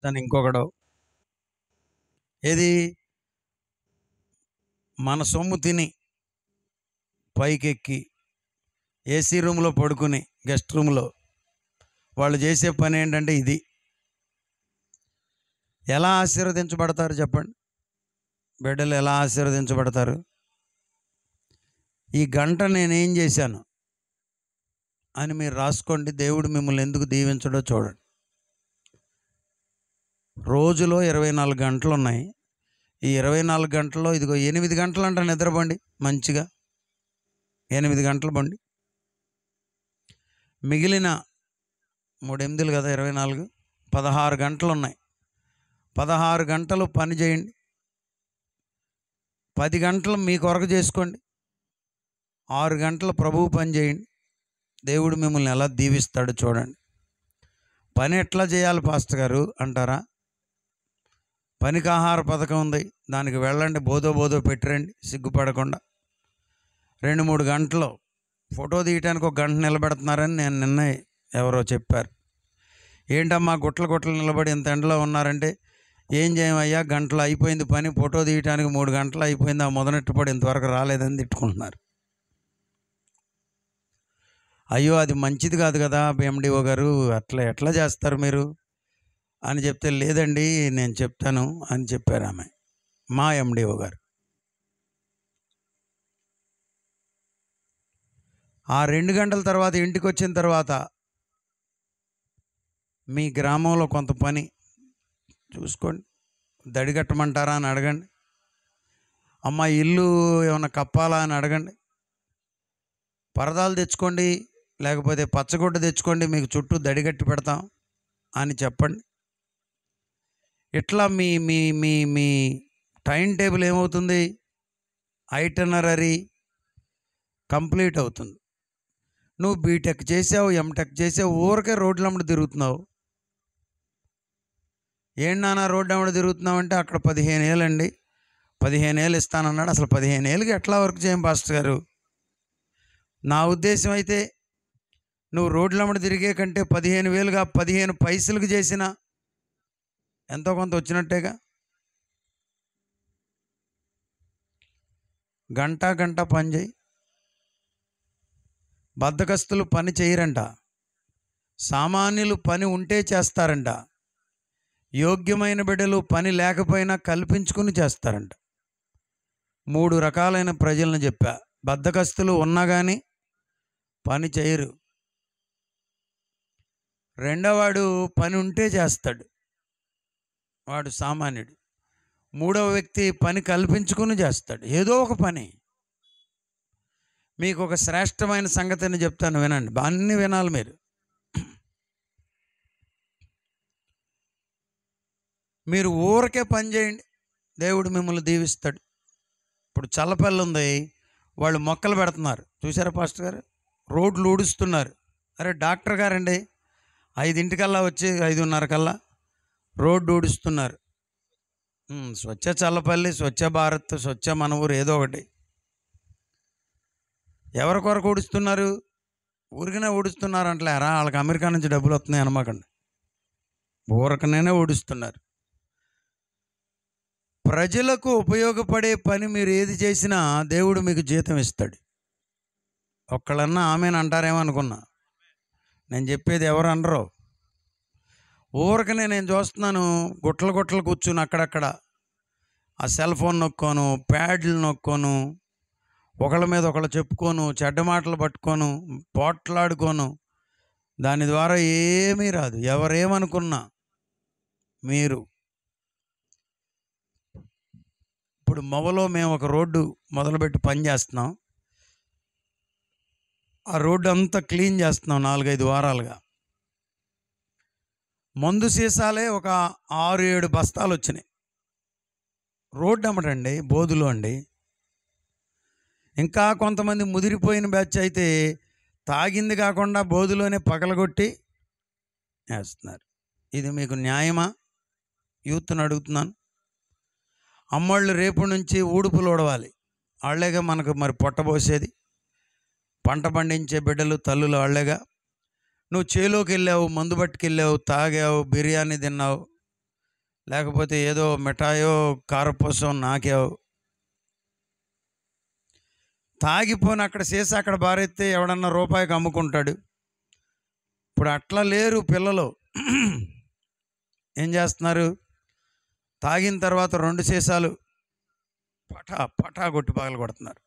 చెప్తాను. ఇంకొకడు ఏది మన సొమ్ము తిని పైకెక్కి ఏసీ రూమ్లో పడుకుని గెస్ట్ రూమ్లో వాళ్ళు చేసే పని ఏంటంటే ఇది. ఎలా ఆశీర్వదించబడతారు చెప్పండి? బిడ్డలు ఎలా ఆశీర్వదించబడతారు? ఈ గంట నేనేం చేశాను అని మీరు రాసుకోండి. దేవుడు మిమ్మల్ని ఎందుకు దీవించడో చూడండి. రోజులో 24 గంటలు ఉన్నాయి. ఈ 24 గంటల్లో ఇదిగో 8 గంటలు అంట నిద్రపోండి. మంచిగా 8 గంటలు బండి. మిగిలిన 3 కదా 24, 16 గంటలు ఉన్నాయి. 16 గంటలు పని చేయండి. 10 గంటలు మీ కొరకు చేసుకోండి. 6 గంటలు ప్రభువు పని చేయండి. దేవుడు మిమ్మల్ని ఎలా దీవిస్తాడో చూడండి. పని ఎట్లా చేయాలి పాస్టర్ గారు అంటారా? పనికి ఆహార పథకం ఉంది, దానికి వెళ్ళండి. బోధో పెట్టిరండి సిగ్గుపడకుండా. 2-3 గంటలు ఫోటో తీయటానికి 1 గంట నిలబెడుతున్నారని నేను నిన్న ఎవరో చెప్పారు. ఏంటమ్మా గుట్టలు నిలబడి ఇంత ఎండలో ఉన్నారంటే, ఏం చేయమయ్యా గంటలు అయిపోయింది పని, ఫోటో తీయటానికి 3 గంటలు అయిపోయింది, ఆ మొదనెట్టుపడి ఇంతవరకు రాలేదని తిట్టుకుంటున్నారు. అయ్యో అది మంచిది కాదు కదా ఎండిఓ గారు, అట్లా ఎట్లా చేస్తారు మీరు అని చెప్తే, లేదండి నేను చెప్తాను అని చెప్పారు ఆమె, మా ఎండిఓ గారు. ఆ 2 గంటల తర్వాత ఇంటికి వచ్చిన తర్వాత మీ గ్రామంలో కొంత పని చూసుకోండి. దడిగట్టమంటారా అని అడగండి. అమ్మ ఇల్లు ఏమన్నా కప్పాలా అని అడగండి. పరదాలు తెచ్చుకోండి, లేకపోతే పచ్చగుడ్డ తెచ్చుకోండి, మీకు చుట్టూ దడిగట్టి పెడతాం అని చెప్పండి. ఇట్లా మీ మీ మీ మీ టైం టేబుల్ ఏమవుతుంది? ఐటనరీ కంప్లీట్ అవుతుంది. నువ్వు బీటెక్ చేసావు, ఎంటెక్ చేసావు, ఊరికే రోడ్లమ్మడి తిరుగుతున్నావు. ఏం నాన్న రోడ్డు అమ్మడి తిరుగుతున్నావు అంటే, అక్కడ 15 ఏళ్ళండి, 15 ఏళ్ళు ఇస్తానన్నాడు. అసలు 15 ఏళ్ళకి ఎట్లా వర్క్ చేయం పాస్టర్ గారు? నా ఉద్దేశం అయితే నువ్వు రోడ్లమ్మడి తిరిగే కంటే 15,000గా 15 పైసలకు చేసినా ఎంతో కొంత వచ్చినట్టేగా. గంట పని చేయి. బద్ధకస్తులు పని చేయరంట, సామాన్యులు పని ఉంటే చేస్తారంట, యోగ్యమైన బిడ్డలు పని లేకపోయినా కల్పించుకుని చేస్తారంట. 3 రకాలైన ప్రజలను చెప్పా. బద్ధకస్తులు ఉన్నా కానీ పని చేయరు. రెండోవాడు పని ఉంటే చేస్తాడు, వాడు సామాన్యుడు. 3వ వ్యక్తి పని కల్పించుకుని చేస్తాడు, ఏదో ఒక పని. మీకు ఒక శ్రేష్టమైన సంగతిని చెప్తాను, వినండి. అన్నీ వినాలి మీరు. మీరు ఊరికే పని చేయండి, దేవుడు మిమ్మల్ని దీవిస్తాడు. ఇప్పుడు చల్లపల్లి ఉంది, వాళ్ళు మొక్కలు పెడుతున్నారు చూసారా పాస్టర్ గారు? రోడ్లు ఊడుస్తున్నారు. అరే డాక్టర్ గారండి 5 వచ్చి 5:30 రోడ్డు ఊడుస్తున్నారు. స్వచ్ఛ చల్లపల్లి, స్వచ్ఛ భారత్, స్వచ్ఛ మన ఊరు, ఏదో ఒకటి. ఎవరి కొరకు ఊడుస్తున్నారు? ఊరికనే ఊడుస్తున్నారు అంటలేరా? వాళ్ళకి అమెరికా నుంచి డబ్బులు వస్తున్నాయి అనమాకండి. ఊరకనే ఊడుస్తున్నారు. ప్రజలకు ఉపయోగపడే పని మీరు ఏది చేసినా దేవుడు మీకు జీతం ఇస్తాడు. ఒక్కళ్ళన్నా ఆమెను అంటారేమో అనుకున్నా. నేను చెప్పేది ఎవరు అనరు. ఊరకనే నేను చూస్తున్నాను, గుట్టలు కూర్చుని అక్కడక్కడ ఆ సెల్ ఫోన్ నొక్కోను, ప్యాడ్లు నొక్కోను, ఒకళ్ళ మీద ఒకళ్ళు చెప్పుకోను, చెడ్డ మాటలు పట్టుకోను, పోట్లాడుకోను. దాని ద్వారా ఏమీ రాదు. ఎవరేమనుకున్నా మీరు. ఇప్పుడు మొవలో మేము ఒక రోడ్డు మొదలుపెట్టి పని చేస్తున్నాం. ఆ రోడ్డు అంతా క్లీన్ చేస్తున్నాం 4-5 వారాలుగా. మందు సీసాలే ఒక 6-7 బస్తాలు వచ్చినాయి. రోడ్డు అమ్మటండి, బోధులు అండి. ఇంకా కొంతమంది ముదిరిపోయిన బ్యాచ్ అయితే తాగింది కాకుండా బోధులోనే పగలగొట్టి వేస్తున్నారు. ఇది మీకు న్యాయమా? యూత్ని అడుగుతున్నాను. అమ్మోళ్ళు రేపు నుంచి ఊడుపులు ఊడవాలి, వాళ్ళేగా మనకు మరి పొట్టబోసేది. పంట పండించే బిడ్డలు, తల్లులు వాళ్ళేగా. నువ్వు చేలోకి వెళ్ళావు, మందు పట్టుకెళ్ళావు, తాగావు, బిర్యానీ తిన్నావు, లేకపోతే ఏదో మిఠాయో కారపూసో నాకేవో తాగిపోని అక్కడ సీసా అక్కడ బారెత్తే ఎవడన్నా రూపాయికి అమ్ముకుంటాడు. ఇప్పుడు అట్లా లేరు పిల్లలు. ఏం చేస్తున్నారు? తాగిన తర్వాత 2 సీసాలు పటా పటా కొట్టి పగలు కొడుతున్నారు.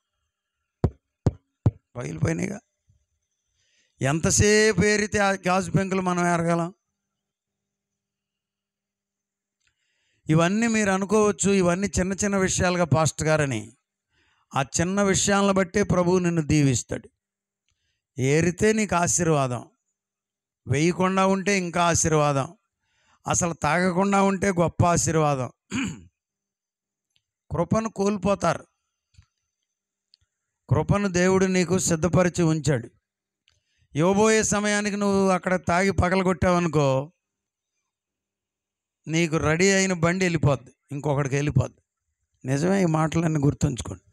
పగిలిపోయినాయిగా. ఎంతసేపు ఏరితే ఆ గాజు పెంకులు మనం ఎరగలం? ఇవన్నీ మీరు అనుకోవచ్చు, ఇవన్నీ చిన్న చిన్న విషయాలుగా పాస్టర్ గారని. ఆ చిన్న విషయాలను బట్టే ప్రభువు నిన్ను దీవిస్తాడు. ఏరితే నీకు ఆశీర్వాదం, వేయకుండా ఉంటే ఇంకా ఆశీర్వాదం, అసలు తాగకుండా ఉంటే గొప్ప ఆశీర్వాదం. కృపను కోల్పోతారు. కృపను దేవుడు నీకు సిద్ధపరిచి ఉంచాడు. ఇవ్వబోయే సమయానికి నువ్వు అక్కడ తాగి పగలగొట్టావనుకో, నీకు రెడీ అయిన బండి వెళ్ళిపోద్ది, ఇంకొకటికి వెళ్ళిపోద్ది. నిజమే, ఈ మాటలన్నీ గుర్తుంచుకోండి.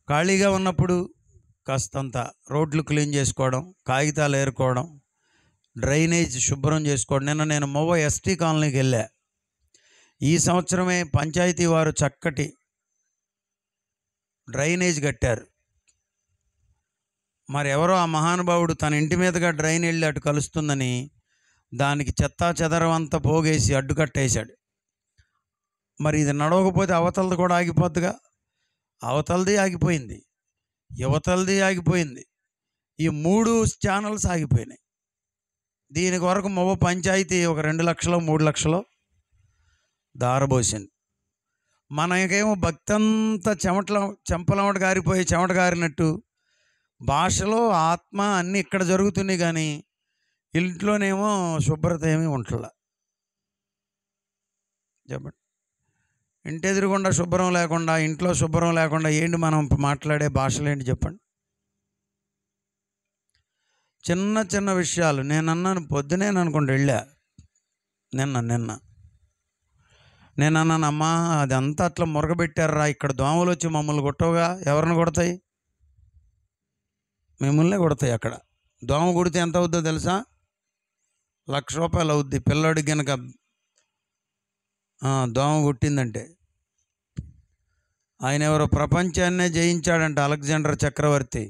ఖాళీగా ఉన్నప్పుడు కాస్తంత రోడ్లు క్లీన్ చేసుకోవడం, కాగితాలు ఏరుకోవడం, డ్రైనేజ్ శుభ్రం చేసుకోవడం. నిన్న నేను మొవ్వ ఎస్టీ కాలనీకి వెళ్ళా. ఈ సంవత్సరమే పంచాయతీ వారు చక్కటి డ్రైనేజ్ కట్టారు. మరి ఎవరో ఆ మహానుభావుడు తన ఇంటి మీదుగా డ్రైన్ వెళ్ళి అటు కలుస్తుందని దానికి చెత్తా చెదరం అంతా పోగేసి అడ్డుకట్టేశాడు. మరి ఇది నడవకపోతే అవతలది కూడా ఆగిపోద్దిగా. అవతలది ఆగిపోయింది, యువతలది ఆగిపోయింది, ఈ 3 ఛానల్స్ ఆగిపోయినాయి. దీనికి వరకు మొవ్వ పంచాయతీ ఒక 2 లక్షలు 3 లక్షలు దారబోసింది. మనకేమో భక్తి అంతా చెంపలమట గారిపోయి చెమట గారినట్టు భాషలో ఆత్మ అన్నీ ఇక్కడ జరుగుతున్నాయి, కానీ ఇంట్లోనేమో శుభ్రత ఏమీ ఉంటలా. చెప్పండి, ఇంటి ఎదురుగుండా శుభ్రం లేకుండా, ఇంట్లో శుభ్రం లేకుండా ఏంటి మనం మాట్లాడే భాషలు ఏంటి చెప్పండి? చిన్న చిన్న విషయాలు. నేను అన్నాను పొద్దునేను అనుకుంటూ వెళ్ళా, నిన్న నేను అన్నాను, అమ్మా అదంతా అట్లా మురగబెట్టారా, ఇక్కడ దోమలు వచ్చి మమ్మల్ని కొట్టవుగా. ఎవరిని కొడతాయి? మిమ్మల్నే కొడతాయి. అక్కడ దోమ కొడితే ఎంత అవుద్దో తెలుసా? 1,00,000 రూపాయలు అవుద్ది పిల్లాడికి కనుక దోమ కొట్టిందంటే. ఆయన ఎవరో ప్రపంచాన్నే జయించాడంట, అలెగ్జాండర్ చక్రవర్తి.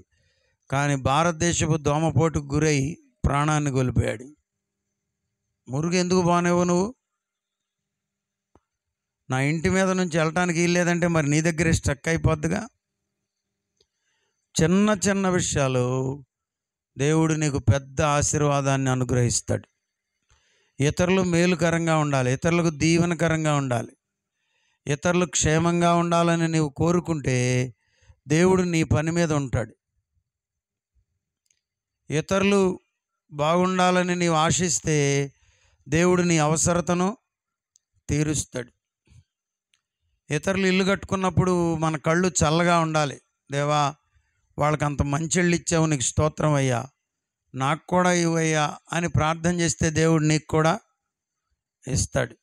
కానీ భారతదేశపు దోమపోటుకు గురై ప్రాణాన్ని కోల్పోయాడు. మురుగు ఎందుకు బానేవు నువ్వు? నా ఇంటి మీద నుంచి వెళ్ళటానికి వీల్లేదంటే మరి నీ దగ్గరే స్ట్రక్ అయిపోద్దిగా. చిన్న చిన్న విషయాలు దేవుడు నీకు పెద్ద ఆశీర్వాదాన్ని అనుగ్రహిస్తాడు. ఇతరులు మేలుకరంగా ఉండాలి, ఇతరులకు దీవెనకరంగా ఉండాలి, ఇతరులు క్షేమంగా ఉండాలని నీవు కోరుకుంటే దేవుడు నీ పని మీద ఉంటాడు. ఇతరులు బాగుండాలని నీవు ఆశిస్తే దేవుడు నీ అవసరతను తీరుస్తాడు. ఇతరులు ఇల్లు కట్టుకున్నప్పుడు మన కళ్ళు చల్లగా ఉండాలి. దేవా, వాళ్ళకి అంత మంచి ఇళ్ళు ఇచ్చావు, నీకు స్తోత్రం అయ్యా, నాకు కూడా ఇవ్వయ్యా అని ప్రార్థన చేస్తే దేవుడు నీకు కూడా ఇస్తాడు.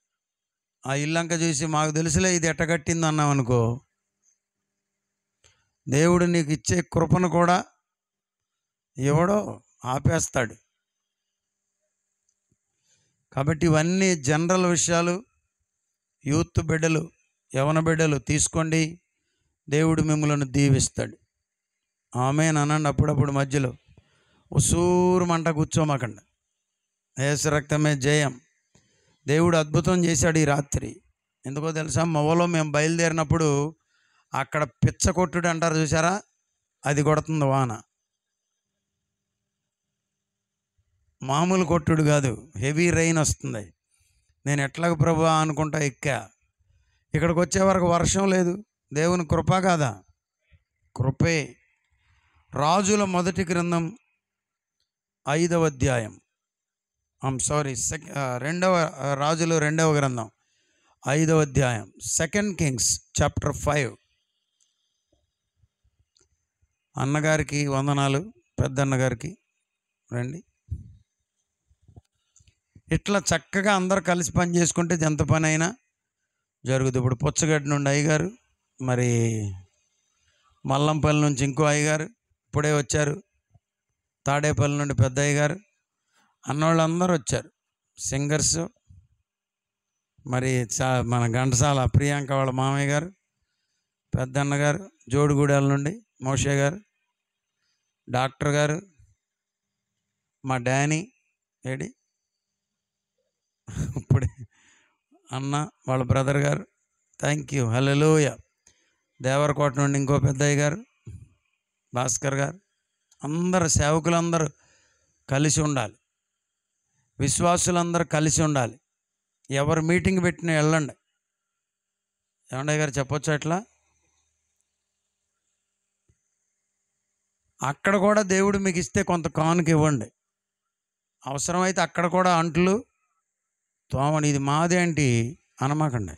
ఆ ఇల్లంక చూసి మాకు తెలుసులే ఇది ఎట్ట కట్టింది అన్నావు అనుకో, దేవుడు నీకు ఇచ్చే కృపను కూడా ఎవడో ఆపేస్తాడు. కాబట్టి ఇవన్నీ జనరల్ విషయాలు. యూత్ బిడ్డలు, యవన బిడ్డలు తీసుకోండి, దేవుడు మిమ్మల్ని దీవిస్తాడు. ఆమేన్ అనండి. అప్పుడప్పుడు మధ్యలో ఉసూరు మంట కూర్చోమాకండి. యేసు రక్తమే జయం. దేవుడు అద్భుతం చేశాడు ఈ రాత్రి. ఎందుకో తెలుసా? మొవ్వలో మేము బయలుదేరినప్పుడు అక్కడ పిచ్చ కొట్టుడు అంటారు చూసారా, అది కొడుతుంది వాన. మామూలు కొట్టుడు కాదు, హెవీ రెయిన్ వస్తుంది. నేను ఎట్లాగ ప్రభువా అనుకుంటా ఎక్కా. ఇక్కడికి వచ్చే వరకు వర్షం లేదు. దేవుని కృప కాదా? కృపే. రాజుల మొదటి గ్రంథం 5వ అధ్యాయం, రాజులు 2వ గ్రంథం 5వ అధ్యాయం, 2 Kings chapter 5. అన్నగారికి వందనాలు, పెద్దన్నగారికి రండి. ఇట్లా చక్కగా అందరు కలిసి పని చేసుకుంటే ఎంత పని అయినా జరుగుతుంది. ఇప్పుడు పుచ్చగడ్డ నుండి అయ్యగారు, మరి మల్లంపల్లి నుంచి ఇంకో అయ్యగారు ఇప్పుడే వచ్చారు, తాడేపల్లి నుండి పెద్ద అయ్యగారు, అన్నోళ్ళందరూ వచ్చారు. సింగర్స్ మరి మన ఘంటసాల ప్రియాంక వాళ్ళ మామయ్య గారు, పెద్దన్న గారు, జోడుగూడెల నుండి మోషే గారు, డాక్టర్ గారు, మా డానీ ఏడి ఇప్పుడే అన్న వాళ్ళ బ్రదర్ గారు, థ్యాంక్ యూ, హల్లెలూయా. దేవరకోట నుండి ఇంకో పెద్దయ్య గారు, భాస్కర్ గారు, అందరు సేవకులందరూ కలిసి ఉండాలి, విశ్వాసులందరూ కలిసి ఉండాలి. ఎవరు మీటింగ్ పెట్టినా వెళ్ళండి. ఏమండయ్య గారు చెప్పొచ్చు అట్లా? అక్కడ కూడా దేవుడు మీకు ఇస్తే కొంత కానుక ఇవ్వండి. అవసరమైతే అక్కడ కూడా అంట్లు తోమని, ఇది మాదేంటి అనమాకండి,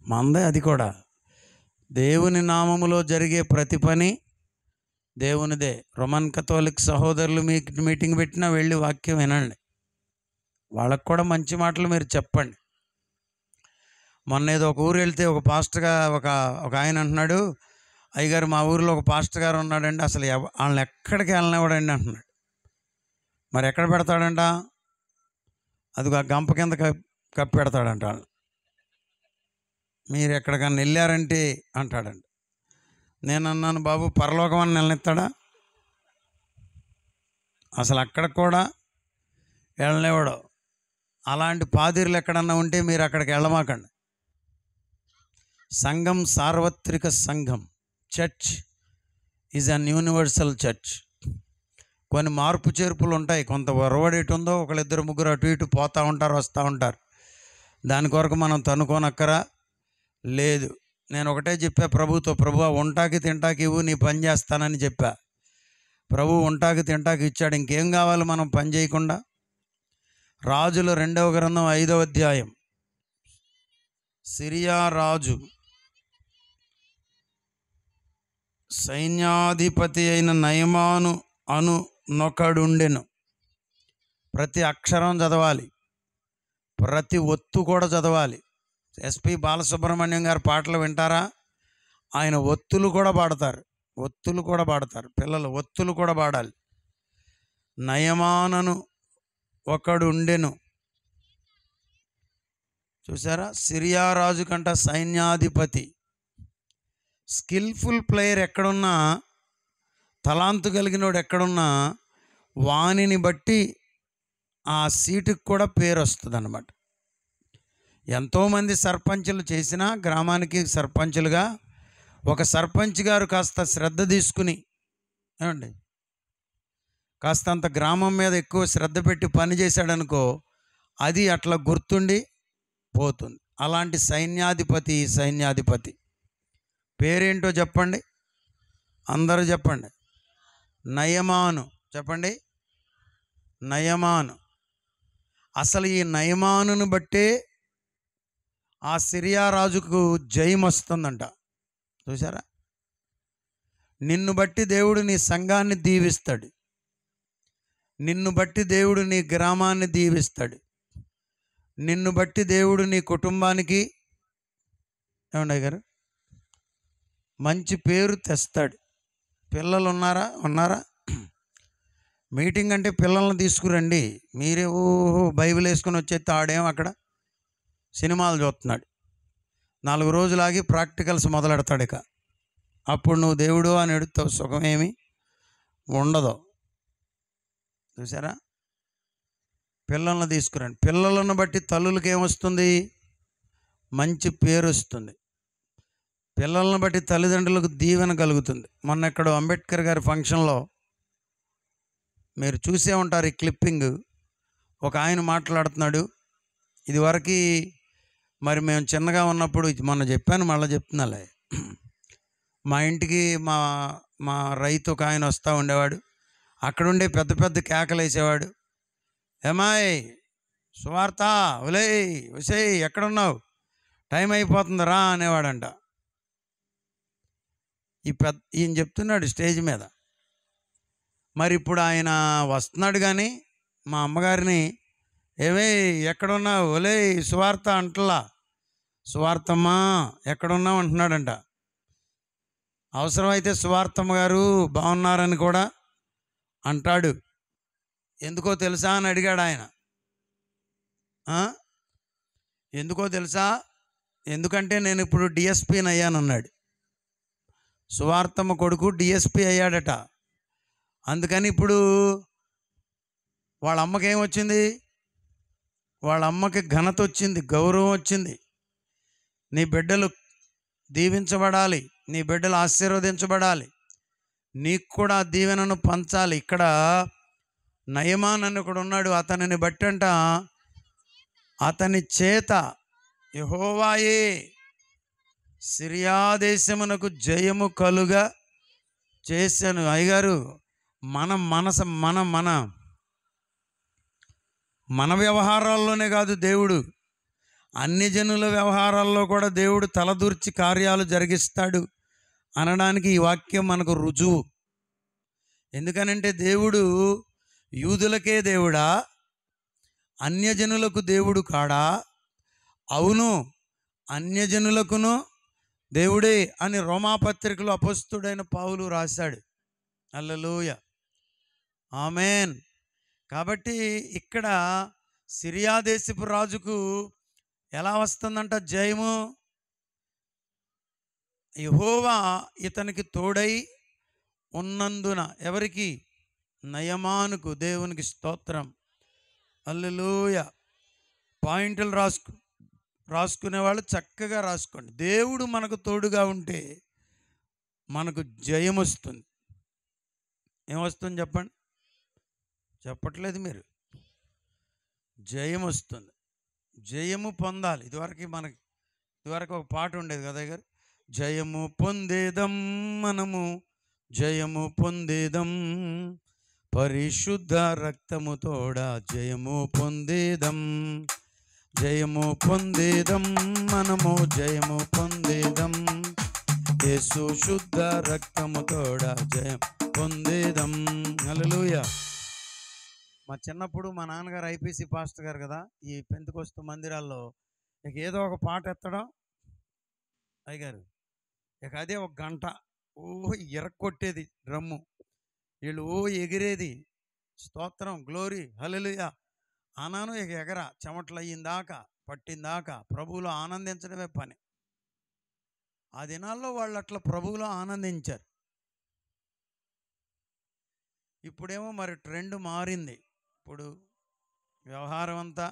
మందే అది కూడా. దేవుని నామములో జరిగే ప్రతి పని దేవునిదే. రోమన్ కథోలిక్ సహోదరులు మీకు మీటింగ్ పెట్టినా వెళ్ళి వాక్యం వినండి, వాళ్ళకు కూడా మంచి మాటలు మీరు చెప్పండి. మొన్న ఏదో ఒక ఊరు వెళ్తే ఒక పాస్టర్గా ఒక ఆయన అంటున్నాడు, అయ్యగారు మా ఊరిలో ఒక పాస్టర్ గారు ఉన్నాడండి, అసలు వాళ్ళని ఎక్కడికి వెళ్ళనివ్వడండి అంటున్నాడు. మరి ఎక్కడ పెడతాడంట? అది ఆ గంప కింద కప్పి పెడతాడంట. వాళ్ళు మీరు ఎక్కడికన్నా వెళ్ళారంటే అంటాడండి. నేను అన్నాను, బాబు పరలోకం అని నిలనిస్తాడా? అసలు అక్కడ కూడా వెళ్ళనివ్వడు. అలాంటి పాదిరులు ఎక్కడన్నా ఉంటే మీరు అక్కడికి వెళ్ళమాకండి. సంఘం సార్వత్రిక సంఘం. Church is an universal church. కొన్ని మార్పు చేర్పులు ఉంటాయి, కొంత ఒరవడేటి ఉందో ఒకళ్ళిద్దరు ముగ్గురు అటు ఇటు పోతూ ఉంటారు, వస్తూ ఉంటారు. దాని కొరకు మనం తనుకోనక్కరా లేదు. నేను ఒకటే చెప్పా ప్రభుతో, ప్రభువా ఉంటాకి తింటాకి ఇవ్వు, నీ పని చేస్తానని చెప్పా. ప్రభు ఉంటాకి తింటాకి ఇచ్చాడు, ఇంకేం కావాలి మనం పని చేయకుండా? రాజుల 2వ గ్రంథం 5వ అధ్యాయం. సిరియా రాజు సైన్యాధిపతి అయిన నయమాను అను నొకడుండెను. ప్రతి అక్షరం చదవాలి, ప్రతి ఒత్తు కూడా చదవాలి. ఎస్పి బాలసుబ్రహ్మణ్యం గారు పాటలు వింటారా? ఆయన ఒత్తులు కూడా పాడతారు, ఒత్తులు కూడా పాడతారు. పిల్లలు ఒత్తులు కూడా పాడాలి. నయమానను ఒకడు ఉండెను. చూసారా? సిరియా రాజు కంట సైన్యాధిపతి. స్కిల్ఫుల్ ప్లేయర్ ఎక్కడున్నా, తలాంతు కలిగినోడు ఎక్కడున్నా వాణిని బట్టి ఆ సీటుకు కూడా పేరు వస్తుంది అన్నమాట. ఎంతోమంది సర్పంచులు చేసినా గ్రామానికి సర్పంచులుగా ఒక సర్పంచ్ గారు కాస్త శ్రద్ధ తీసుకుని, ఏమండి, కాస్తంత గ్రామం మీద ఎక్కువ శ్రద్ధ పెట్టి పని చేశాడనుకో, అది అట్లా గుర్తుండి పోతుంది. అలాంటి సైన్యాధిపతి పేరేంటో చెప్పండి, అందరూ చెప్పండి. నయమాను. చెప్పండి, నయమాను. అసలు ఈ నయమానును బట్టే ఆ సిరియా రాజుకు జయం వస్తుందంట. చూసారా? నిన్ను బట్టి దేవుడు నీ సంఘాన్ని దీవిస్తాడు, నిన్ను బట్టి దేవుడు నీ గ్రామాన్ని దీవిస్తాడు, నిన్ను బట్టి దేవుడు నీ కుటుంబానికి, ఏమండయ్య గారు, మంచి పేరు తెస్తాడు. పిల్లలు ఉన్నారా? మీటింగ్ అంటే పిల్లల్ని తీసుకురండి. మీరే ఓహో బైబిల్ వేసుకొని వచ్చేస్తే ఆడేం అక్కడ సినిమాలు చూస్తున్నాడు. 4 రోజులు ఆగి ప్రాక్టికల్స్ మొదలెడతాడు. ఇక అప్పుడు నువ్వు దేవుడు అని ఎడుతావు, సుఖమేమి ఉండదు. చూసారా? పిల్లల్ని తీసుకురండి. పిల్లలను బట్టి తల్లులకి ఏమొస్తుంది? మంచి పేరు వస్తుంది. పిల్లలను బట్టి తల్లిదండ్రులకు దీవెన కలుగుతుంది. మొన్న ఎక్కడో అంబేద్కర్ గారి ఫంక్షన్లో మీరు చూసే ఉంటారు ఈ క్లిప్పింగ్. ఒక ఆయన మాట్లాడుతున్నాడు. ఇదివరకు మరి మేము చిన్నగా ఉన్నప్పుడు, మొన్న చెప్పాను మళ్ళీ చెప్తున్నాలే, మా ఇంటికి మా రైతు ఒక ఆయన వస్తూ ఉండేవాడు. అక్కడుండే పెద్ద పెద్ద కేకలు వేసేవాడు. ఏమాయ్ సువార్త ఒలే ఒసేయ్ ఎక్కడున్నావు, టైం అయిపోతుంది రా అనేవాడంట. ఈయన చెప్తున్నాడు స్టేజ్ మీద. మరి ఇప్పుడు ఆయన వస్తున్నాడు కానీ మా అమ్మగారిని ఏమే ఎక్కడున్నావు, ఒలే సువార్త అంటలా, సువార్తమ్మా ఎక్కడున్నావు అంటున్నాడంట. అవసరమైతే సువార్తమ్మ గారు బాగున్నారని కూడా అంటాడు. ఎందుకో తెలుసా అని అడిగాడు ఆయన. ఎందుకో తెలుసా? ఎందుకంటే నేను ఇప్పుడు డిఎస్పీని అయ్యానన్నాడు. సువార్తమ్మ కొడుకు డిఎస్పీ అయ్యాడట. అందుకని ఇప్పుడు వాళ్ళ అమ్మకి ఏమొచ్చింది? వాళ్ళ అమ్మకి ఘనత వచ్చింది, గౌరవం వచ్చింది. నీ బిడ్డలు దీవించబడాలి, నీ బిడ్డలు ఆశీర్వదించబడాలి, నీకు కూడా దీవెనను పంచాలి. ఇక్కడ నయమాన్ అని ఒకడు ఉన్నాడు. అతనిని బట్టంట అతని చేత యెహోవాయే సిరియా దేశమునకు జయము కలుగా చేశాను. అయ్యగారు, మన మనస మన మన మన వ్యవహారాల్లోనే కాదు, దేవుడు అన్ని జనుల వ్యవహారాల్లో కూడా దేవుడు తలదూర్చి కార్యాలు జరిగిస్తాడు అనడానికి ఈ వాక్యం మనకు రుజువు. ఎందుకనంటే దేవుడు యూదులకే దేవుడా, అన్యజనులకు దేవుడు కాడా? అవును, అన్యజనులకును దేవుడే అని రోమాపత్రికలో అపొస్తలుడైన పౌలు రాశాడు. హల్లెలూయా, ఆమేన్. కాబట్టి ఇక్కడ సిరియా దేశపు రాజుకు ఎలా వస్తుందంట జయము? యెహోవా ఇతనికి తోడై ఉన్నందున. ఎవరికి? నయమానుకు. దేవునికి స్తోత్రం. హల్లెలూయా. పాయింట్లు రాసుకునే వాళ్ళు చక్కగా రాసుకోండి. దేవుడు మనకు తోడుగా ఉంటే మనకు జయం వస్తుంది. ఏమొస్తుంది చెప్పండి? చెప్పట్లేదు మీరు. జయం వస్తుంది. జయము పొందాలి. ఇదివరకు ఒక పాట ఉండేది కదా గారు, జయము పొందేదం మనము, జయము పొందేదం పరిశుద్ధ రక్తము తోడా, జయము పొందేదం, జయము పొందేదం మనము, జయము పొందేదం యేసు శుద్ధ రక్తము తోడా, జయం పొందేదం. హల్లెలూయా. మా చిన్నప్పుడు మా నాన్నగారు ఐపీసీ పాస్టర్ గారు కదా, ఈ పెంతెకొస్తు మందిరాల్లో ఇక ఏదో ఒక పాట ఎత్తడం అయ్యగారు, ఇక అదే ఒక గంట ఎరక్కొట్టేది డ్రమ్ము, వీళ్ళు ఎగిరేది, స్తోత్రం, గ్లోరీ, హల్లెలూయా అన్నాను. ఇక ఎగర చెమటలు అయ్యిందాకా, పట్టిందాకా ప్రభువులో ఆనందించడమే పని. ఆ దినాల్లో వాళ్ళు అట్లా ప్రభువులో ఆనందించారు. ఇప్పుడేమో మరి ట్రెండ్ మారింది. ఇప్పుడు వ్యవహారం అంతా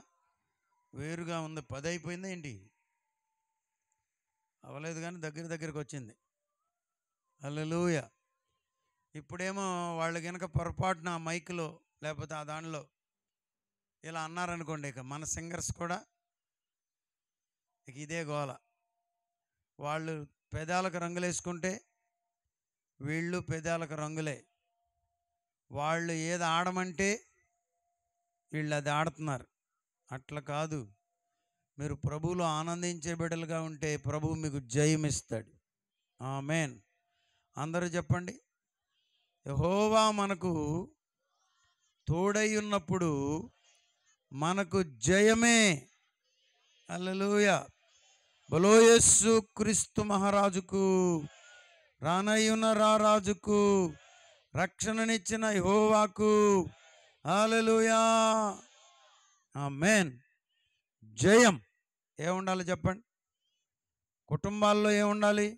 వేరుగా ఉంది. 10 అయిపోయిందా ఏంటి? అవ్వలేదు కానీ దగ్గరికి వచ్చింది. హల్లెలూయా. ఇప్పుడేమో వాళ్ళు కనుక పొరపాటున ఆ మైక్లో లేకపోతే ఆ దానిలో ఇలా అన్నారనుకోండి, ఇక మన సింగర్స్ కూడా ఇక ఇదే గోల. వాళ్ళు పెదాలకు రంగులు వేసుకుంటే వీళ్ళు పెదాలకు రంగులే. వాళ్ళు ఏది ఆడమంటే వీళ్ళు అది ఆడుతున్నారు. అట్లా కాదు. మీరు ప్రభువులో ఆనందించే బిడ్డలుగా ఉంటే ప్రభువు మీకు జయం ఇస్తాడు. ఆమేన్. అందరూ చెప్పండి, యెహోవా మనకు తోడై ఉన్నప్పుడు మనకు జయమే. హల్లెలూయా. బలో యేసు క్రీస్తు మహారాజుకు, రానయ్యున్న రారాజుకు, రక్షణనిచ్చిన యెహోవాకు హల్లెలూయా, ఆమేన్. జయం ఏముండాలి చెప్పండి? కుటుంబాల్లో ఏముండాలి?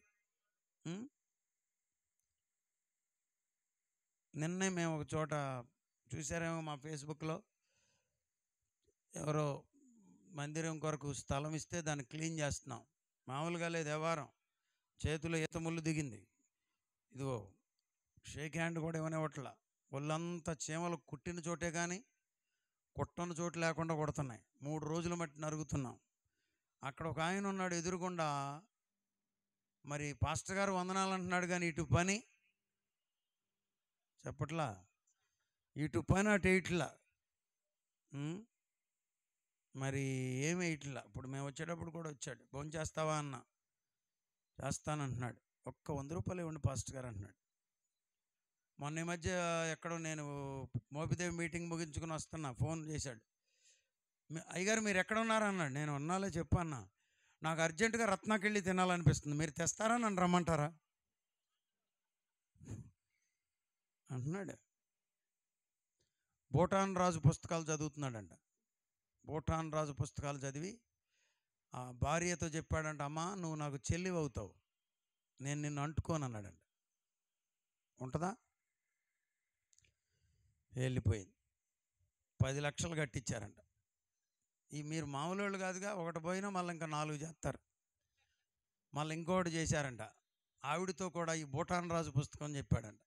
నిన్నే మేము ఒక చోట చూసారేమో మా ఫేస్బుక్లో, ఎవరో మందిరం కొరకు స్థలం ఇస్తే దాన్ని క్లీన్ చేస్తున్నాం. మామూలుగా లేదు వ్యవహారం. చేతిలో ఈత ముళ్ళు దిగింది. ఇదిగో షేక్ హ్యాండ్ కూడా ఇవ్వనివ్వట్లా. ఒళ్ళంతా చీమలు కుట్టిన చోటే కానీ కుట్టని చోటు లేకుండా కొడుతున్నాయి. 3 రోజులు మట్టి నరుగుతున్నాం. అక్కడ ఒక ఆయన ఉన్నాడు ఎదురుగుండా. మరి పాస్టర్ గారు వందనాలు అంటున్నాడు కానీ ఇటు పని చెప్పట్లా, ఇటు పని అటు ఇట్లా. మరి ఏమి ఇట్లా. ఇప్పుడు మేము వచ్చేటప్పుడు కూడా వచ్చాడు. భోజనం చేస్తావా అన్న, చేస్తానంటున్నాడు. ఒక్క 100 రూపాయలు ఇవ్వండి పాస్టర్ గారు అంటున్నాడు. మొన్న ఈ మధ్య ఎక్కడో నేను మోపిదేవి మీటింగ్ ముగించుకుని వస్తున్నా, ఫోన్ చేశాడు. అయ్యగారు మీరు ఎక్కడ ఉన్నారు అన్నాడు. నేను ఉన్నాలే చెప్పన్నా. నాకు అర్జెంటుగా రత్నాకెళ్ళి తినాలనిపిస్తుంది, మీరు తెస్తారా, నన్ను రమ్మంటారా అంటున్నాడు. భూటాన్ రాజు పుస్తకాలు చదువుతున్నాడంట. భూటాన్ రాజు పుస్తకాలు చదివి ఆ భార్యతో చెప్పాడంట, అమ్మా నువ్వు నాకు చెల్లివి అవుతావు, నేను నిన్ను అంటుకోను అన్నాడంట. ఉంటుందా? వెళ్ళిపోయింది. 10 లక్షలు కట్టించారంట. మీరు మామూలు వాళ్ళు కాదుగా, ఒకటి పోయినా మళ్ళీ ఇంకా 4 చేస్తారు. మళ్ళీ ఇంకొకటి చేశారంట. ఆవిడతో కూడా ఈ భూటాన్ రాజు పుస్తకం చెప్పాడంట.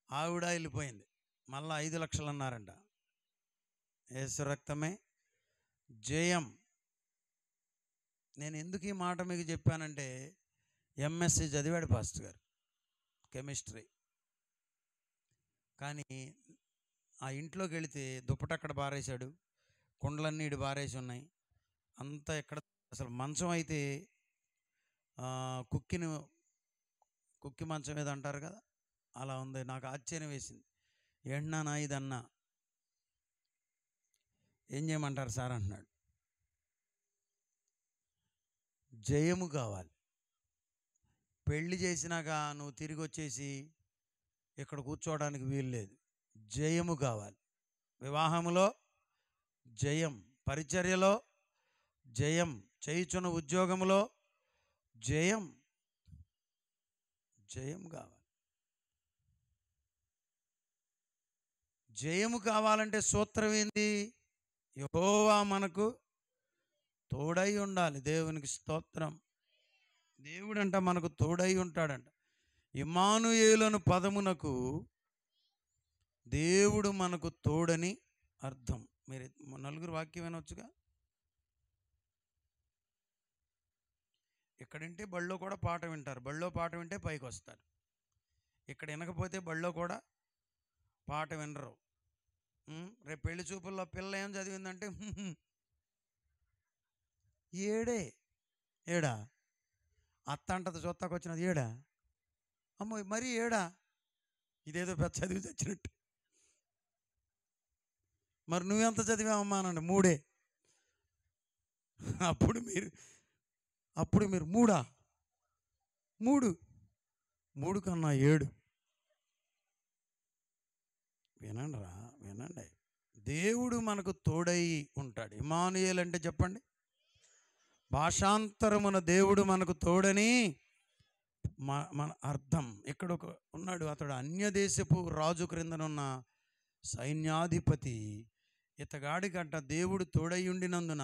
ఆవిడ వెళ్ళిపోయింది. మళ్ళీ 5 లక్షలు అన్నారంట. యేసు రక్తమే జయం. నేను ఎందుకు ఈ మాట మీకు చెప్పానంటే, ఎంఎస్సి చదివాడు పాస్టర్ గారు, కెమిస్ట్రీ. కానీ ఆ ఇంట్లోకి వెళితే దుప్పటి అక్కడ బారేశాడు, కుండలన్నీ బారేసి ఉన్నాయి, అంతా ఎక్కడ అసలు మంచం అయితే కుక్కి మంచం మీద అంటారు కదా, అలా ఉంది. నాకు ఆశ్చర్యం వేసింది. ఏంటన్నా ఇదన్నా, ఏం చేయమంటారు సార్ అంటున్నాడు. జయము కావాలి. పెళ్లి చేసినాక నువ్వు తిరిగి వచ్చేసి ఇక్కడ కూర్చోవడానికి వీలు లేదు. జయము కావాలి. వివాహములో జయం, పరిచర్యలో జయం, చేయుచున్న ఉద్యోగంలో జయం. జయం కావాలి. జయము కావాలంటే సూత్రం ఏంది? యెహోవా మనకు తోడై ఉండాలి. దేవునికి స్తోత్రం. దేవుడంట మనకు తోడై ఉంటాడంట. ఇమ్మానుయేలును పదమునకు దేవుడు మనకు తోడని అర్థం. మీరు నలుగురు వాక్యం వినొచ్చుగా. ఇక్కడంటే బళ్ళో కూడా పాట వింటారు, బళ్ళో పాట వింటే పైకి వస్తారు. ఇక్కడ వినకపోతే బళ్ళో కూడా పాట వినరు. రేపు పెళ్లి చూపుల్లో పిల్ల ఏం చదివిందంటే ఏడా అత్త అంటది, చూస్తాకు వచ్చినది ఏడా, అమ్మో మరీ ఏడా, ఇదేదో పెద్ద చదివి చచ్చినట్టు. మరి నువ్వెంత చదివావమ్మా అనండి, 3. అప్పుడు మీరు 3 కన్నా 7. వినండి. దేవుడు మనకు తోడై ఉంటాడు. ఇమ్మానుయేలు అంటే చెప్పండి, భాషాంతరమున దేవుడు మనకు తోడని మన అర్థం. ఇక్కడ ఉన్నాడు, అతడు అన్యదేశపు రాజు క్రిందనున్న సైన్యాధిపతి. ఇతగాడికంట దేవుడు తోడై ఉండినందున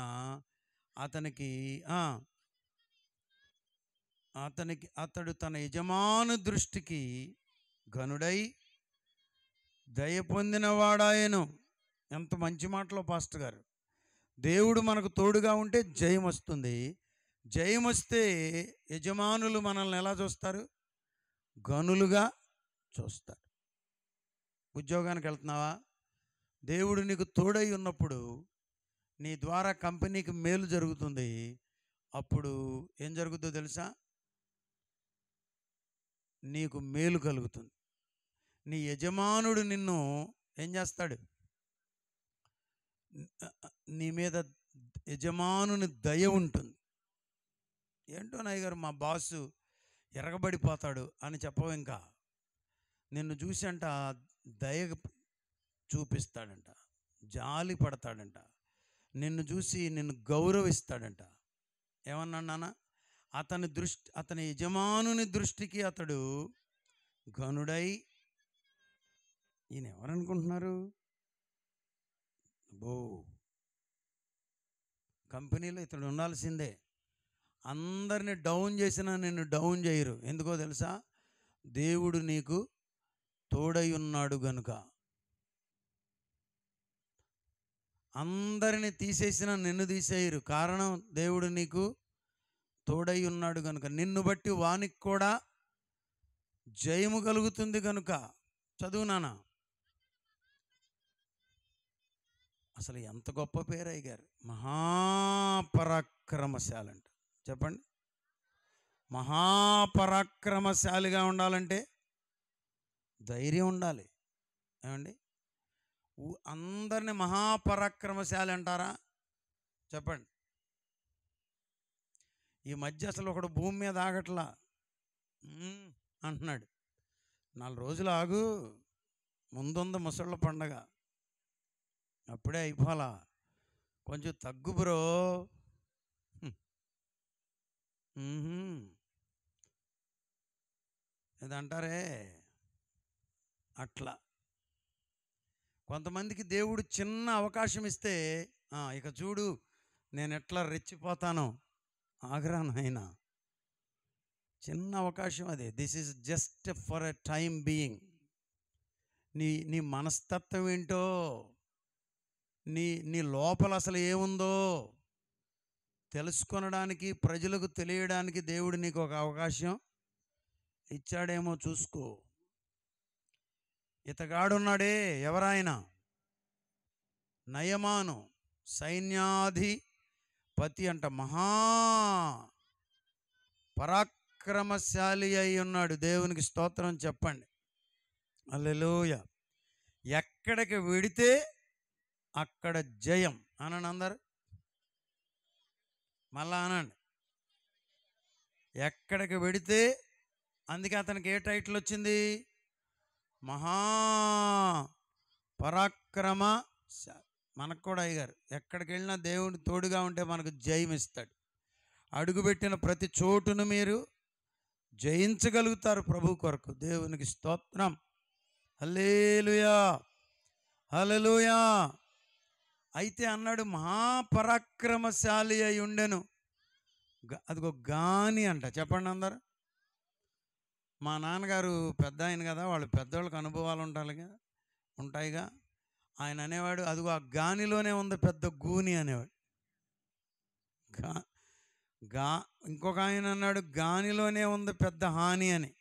అతడు తన యజమాను దృష్టికి ఘనుడై దయ పొందినవాడాయను. ఎంత మంచి మాటలో పాస్టర్ గారు. దేవుడు మనకు తోడుగా ఉంటే జయం వస్తుంది. జయం వస్తే యజమానులు మనల్ని ఎలా చూస్తారు? గనులుగా చూస్తారు. ఉద్యోగానికి వెళ్తున్నావా? దేవుడు నీకు తోడై ఉన్నప్పుడు నీ ద్వారా కంపెనీకి మేలు జరుగుతుంది. అప్పుడు ఏం జరుగుతుందో తెలుసా? నీకు మేలు కలుగుతుంది. నీ యజమానుడు నిన్ను ఏం చేస్తాడు? నీ మీద యజమానుని దయ ఉంటుంది. ఏంటో నాయ్ గారు, మా బాసు ఎరగబడిపోతాడు అని చెప్పవు. ఇంకా నిన్ను చూసి అంట దయ చూపిస్తాడంట, జాలి పడతాడంట, నిన్ను చూసి నిన్ను గౌరవిస్తాడంట. ఏమన్నా అతని యజమానుని దృష్టికి అతడు ఘనుడై. ఈయన ఎవరనుకుంటున్నారు? కంపెనీలో ఇతడు ఉండాల్సిందే. అందరిని డౌన్ చేసినా నిన్ను డౌన్ చేయరు. ఎందుకో తెలుసా? దేవుడు నీకు తోడై ఉన్నాడు గనుక. అందరిని తీసేసినా నిన్ను తీసేయరు. కారణం, దేవుడు నీకు తోడై ఉన్నాడు గనుక. నిన్ను బట్టి వానికి కూడా జయము కలుగుతుంది గనుక. చదువు నాన్న. అసలు ఎంత గొప్ప పేరు అయ్యారు, మహాపరాక్రమశాలి అంట. చెప్పండి, మహాపరాక్రమశాలిగా ఉండాలంటే ధైర్యం ఉండాలి. ఏమండి, అందరిని మహాపరాక్రమశాలి అంటారా? చెప్పండి. ఈ మధ్య అసలు ఒకడు భూమి మీద ఆగట్లా అంటున్నాడు. 4 రోజులు ఆగు, ముందుంది ముసళ్ళ పండగ, అప్పుడే అయిపోవాలా, కొంచెం తగ్గు బ్రో అదంటారే అట్లా. కొంతమందికి దేవుడు చిన్న అవకాశం ఇస్తే ఇక చూడు నేను ఎట్లా రెచ్చిపోతానో, ఆగ్రా నాయనా, చిన్న అవకాశం అదే. This is just for a time being. నీ మనస్తత్వం ఏంటో, నీ లోపల అసలు ఏముందో తెలుసుకొనడానికి, ప్రజలకు తెలియడానికి దేవుడు నీకు ఒక అవకాశం ఇచ్చాడేమో చూసుకో. ఇతగాడున్నాడే, ఎవరాయన? నయమాను, సైన్యాధిపతి అంట, మహా పరాక్రమశాలి అయి ఉన్నాడు. దేవునికి స్తోత్రం చెప్పండి. హల్లెలూయా. ఎక్కడికి వెడితే అక్కడ జయం అనండి అందరు. మళ్ళా అనండి, ఎక్కడికి వెడితే. అందుకే అతనికి ఏ టైటిల్ వచ్చింది? మహా పరాక్రమ. మనకు కూడా అయ్యగారు ఎక్కడికి వెళ్ళినా దేవుడు తోడుగా ఉంటే మనకు జయం ఇస్తాడు. అడుగుపెట్టిన ప్రతి చోటును మీరు జయించగలుగుతారు ప్రభు కొరకు. దేవునికి స్తోత్రం. హల్లెలూయా, హల్లెలూయా. అయితే అన్నాడు మహాపరాక్రమశాలి అయి ఉండెను. అదిగో గాని అంట. చెప్పండి అందరు. మా నాన్నగారు పెద్ద ఆయన కదా, వాళ్ళు పెద్దవాళ్ళకి అనుభవాలు ఉంటాయిగా. ఆయన అనేవాడు, అదిగో ఆ గానిలోనే ఉంది పెద్ద గూని అనేవాడు. ఇంకొక ఆయన అన్నాడు, గానిలోనే ఉంది పెద్ద హాని అని.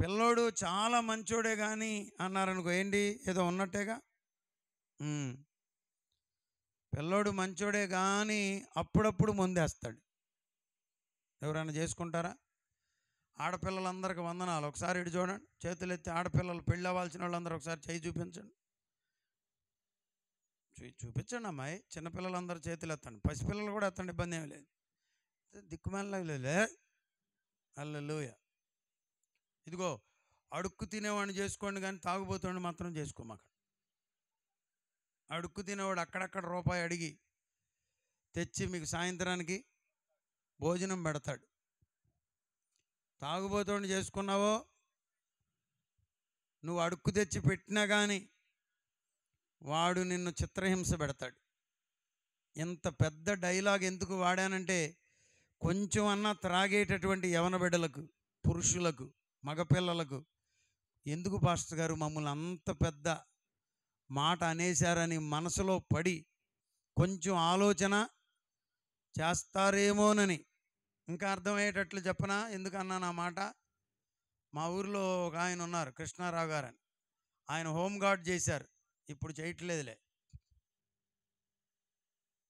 పిల్లోడు చాలా మంచోడే కానీ అన్నారనుకో, ఏంటి ఏదో ఉన్నట్టేగా. పిల్లోడు మంచోడే కానీ అప్పుడప్పుడు ముందేస్తాడు. ఎవరైనా చేసుకుంటారా? ఆడపిల్లలందరికీ వందనాలు. ఒకసారి ఇటు చూడండి, చేతులు ఎత్తి. ఆడపిల్లలు, పెళ్ళి అవ్వాల్సిన వాళ్ళందరూ ఒకసారి చేయి చూపించండి. చూపించండి అమ్మాయి. చిన్నపిల్లలందరూ చేతులు ఎత్తండి, పసిపిల్లలు కూడా ఎత్తండి, ఇబ్బంది ఏమి లేదు. దిక్కుమాలలే. హల్లెలూయా. ఇదిగో అడుక్కు తినేవాడిని చేసుకోండి కానీ తాగుబోతుండి మాత్రం చేసుకోమాక. అడుక్కు తినేవాడు అక్కడక్కడ రూపాయి అడిగి తెచ్చి మీకు సాయంత్రానికి భోజనం పెడతాడు. తాగుబోతుండి చేసుకున్నావో, నువ్వు అడుక్కు తెచ్చి పెట్టినా కానీ వాడు నిన్ను చిత్రహింస పెడతాడు. ఇంత పెద్ద డైలాగ్ ఎందుకు వాడానంటే, కొంచెం అన్నా త్రాగేటటువంటి యవన బిడ్డలకు, పురుషులకు, మగపిల్లలకు ఎందుకు పాస్టర్ గారు మమ్మల్ని అంత పెద్ద మాట అనేశారని మనసులో పడి కొంచెం ఆలోచన చేస్తారేమోనని. ఇంకా అర్థమయ్యేటట్లు చెప్పనా ఎందుకన్నా నా మాట? మా ఊరిలో ఒక ఆయన ఉన్నారు, కృష్ణారావు గారు అని. ఆయన హోంగార్డ్ చేశారు, ఇప్పుడు చేయట్లేదులే.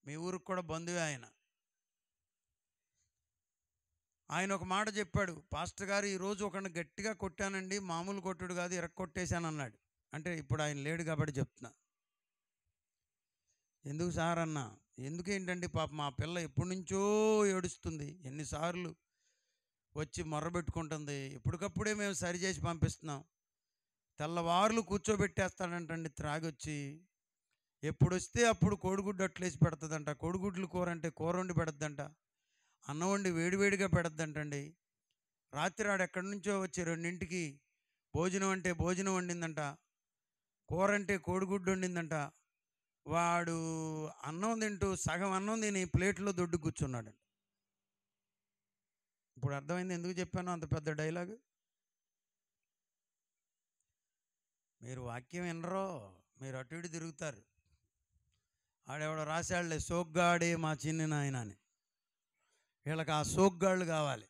మీ ఊరికి కూడా బంధువే ఆయన. ఆయన ఒక మాట చెప్పాడు, పాస్టర్ గారు ఈరోజు ఒకరిని గట్టిగా కొట్టానండి, మామూలు కొట్టుడు కాదు, ఇరక్కొట్టేశాను అన్నాడు. అంటే ఇప్పుడు ఆయన లేడు కాబట్టి చెప్తున్నా. ఎందుకు సార్ అన్నా? ఎందుకేంటండి, పాప మా పిల్ల ఎప్పటి నుంచో ఏడుస్తుంది, ఎన్నిసార్లు వచ్చి మొర్రబెట్టుకుంటుంది, ఎప్పటికప్పుడే మేము సరిచేసి పంపిస్తున్నాం. తెల్లవారులు కూర్చోబెట్టేస్తాడంటండి త్రాగొచ్చి. ఎప్పుడు వస్తే అప్పుడు కోడిగుడ్డు అట్లేసి పెడుతుందంట. కోడిగుడ్లు కూర అంటే కూర వండి పెడద్దంట, అన్నం వండి వేడివేడిగా పెడద్దంటండి. రాత్రి ఆడు ఎక్కడి నుంచో వచ్చి 2ంటికి భోజనం అంటే భోజనం వండిందంట, కూర అంటే కోడిగుడ్డు వండిందంట. వాడు అన్నం తింటూ సగం అన్నం తిని ప్లేట్లో దొడ్డు కూర్చున్నాడంట. ఇప్పుడు అర్థమైంది ఎందుకు చెప్పాను అంత పెద్ద డైలాగు. మీరు వాక్యం వినరో, మీరు అటు ఇటు తిరుగుతారు. ఆడెవడో రాశాడులే, సోగ్గాడే మా చిన్ని నాయన అని. వీళ్ళకి ఆ సోగ్గాళ్ళు కావాలి.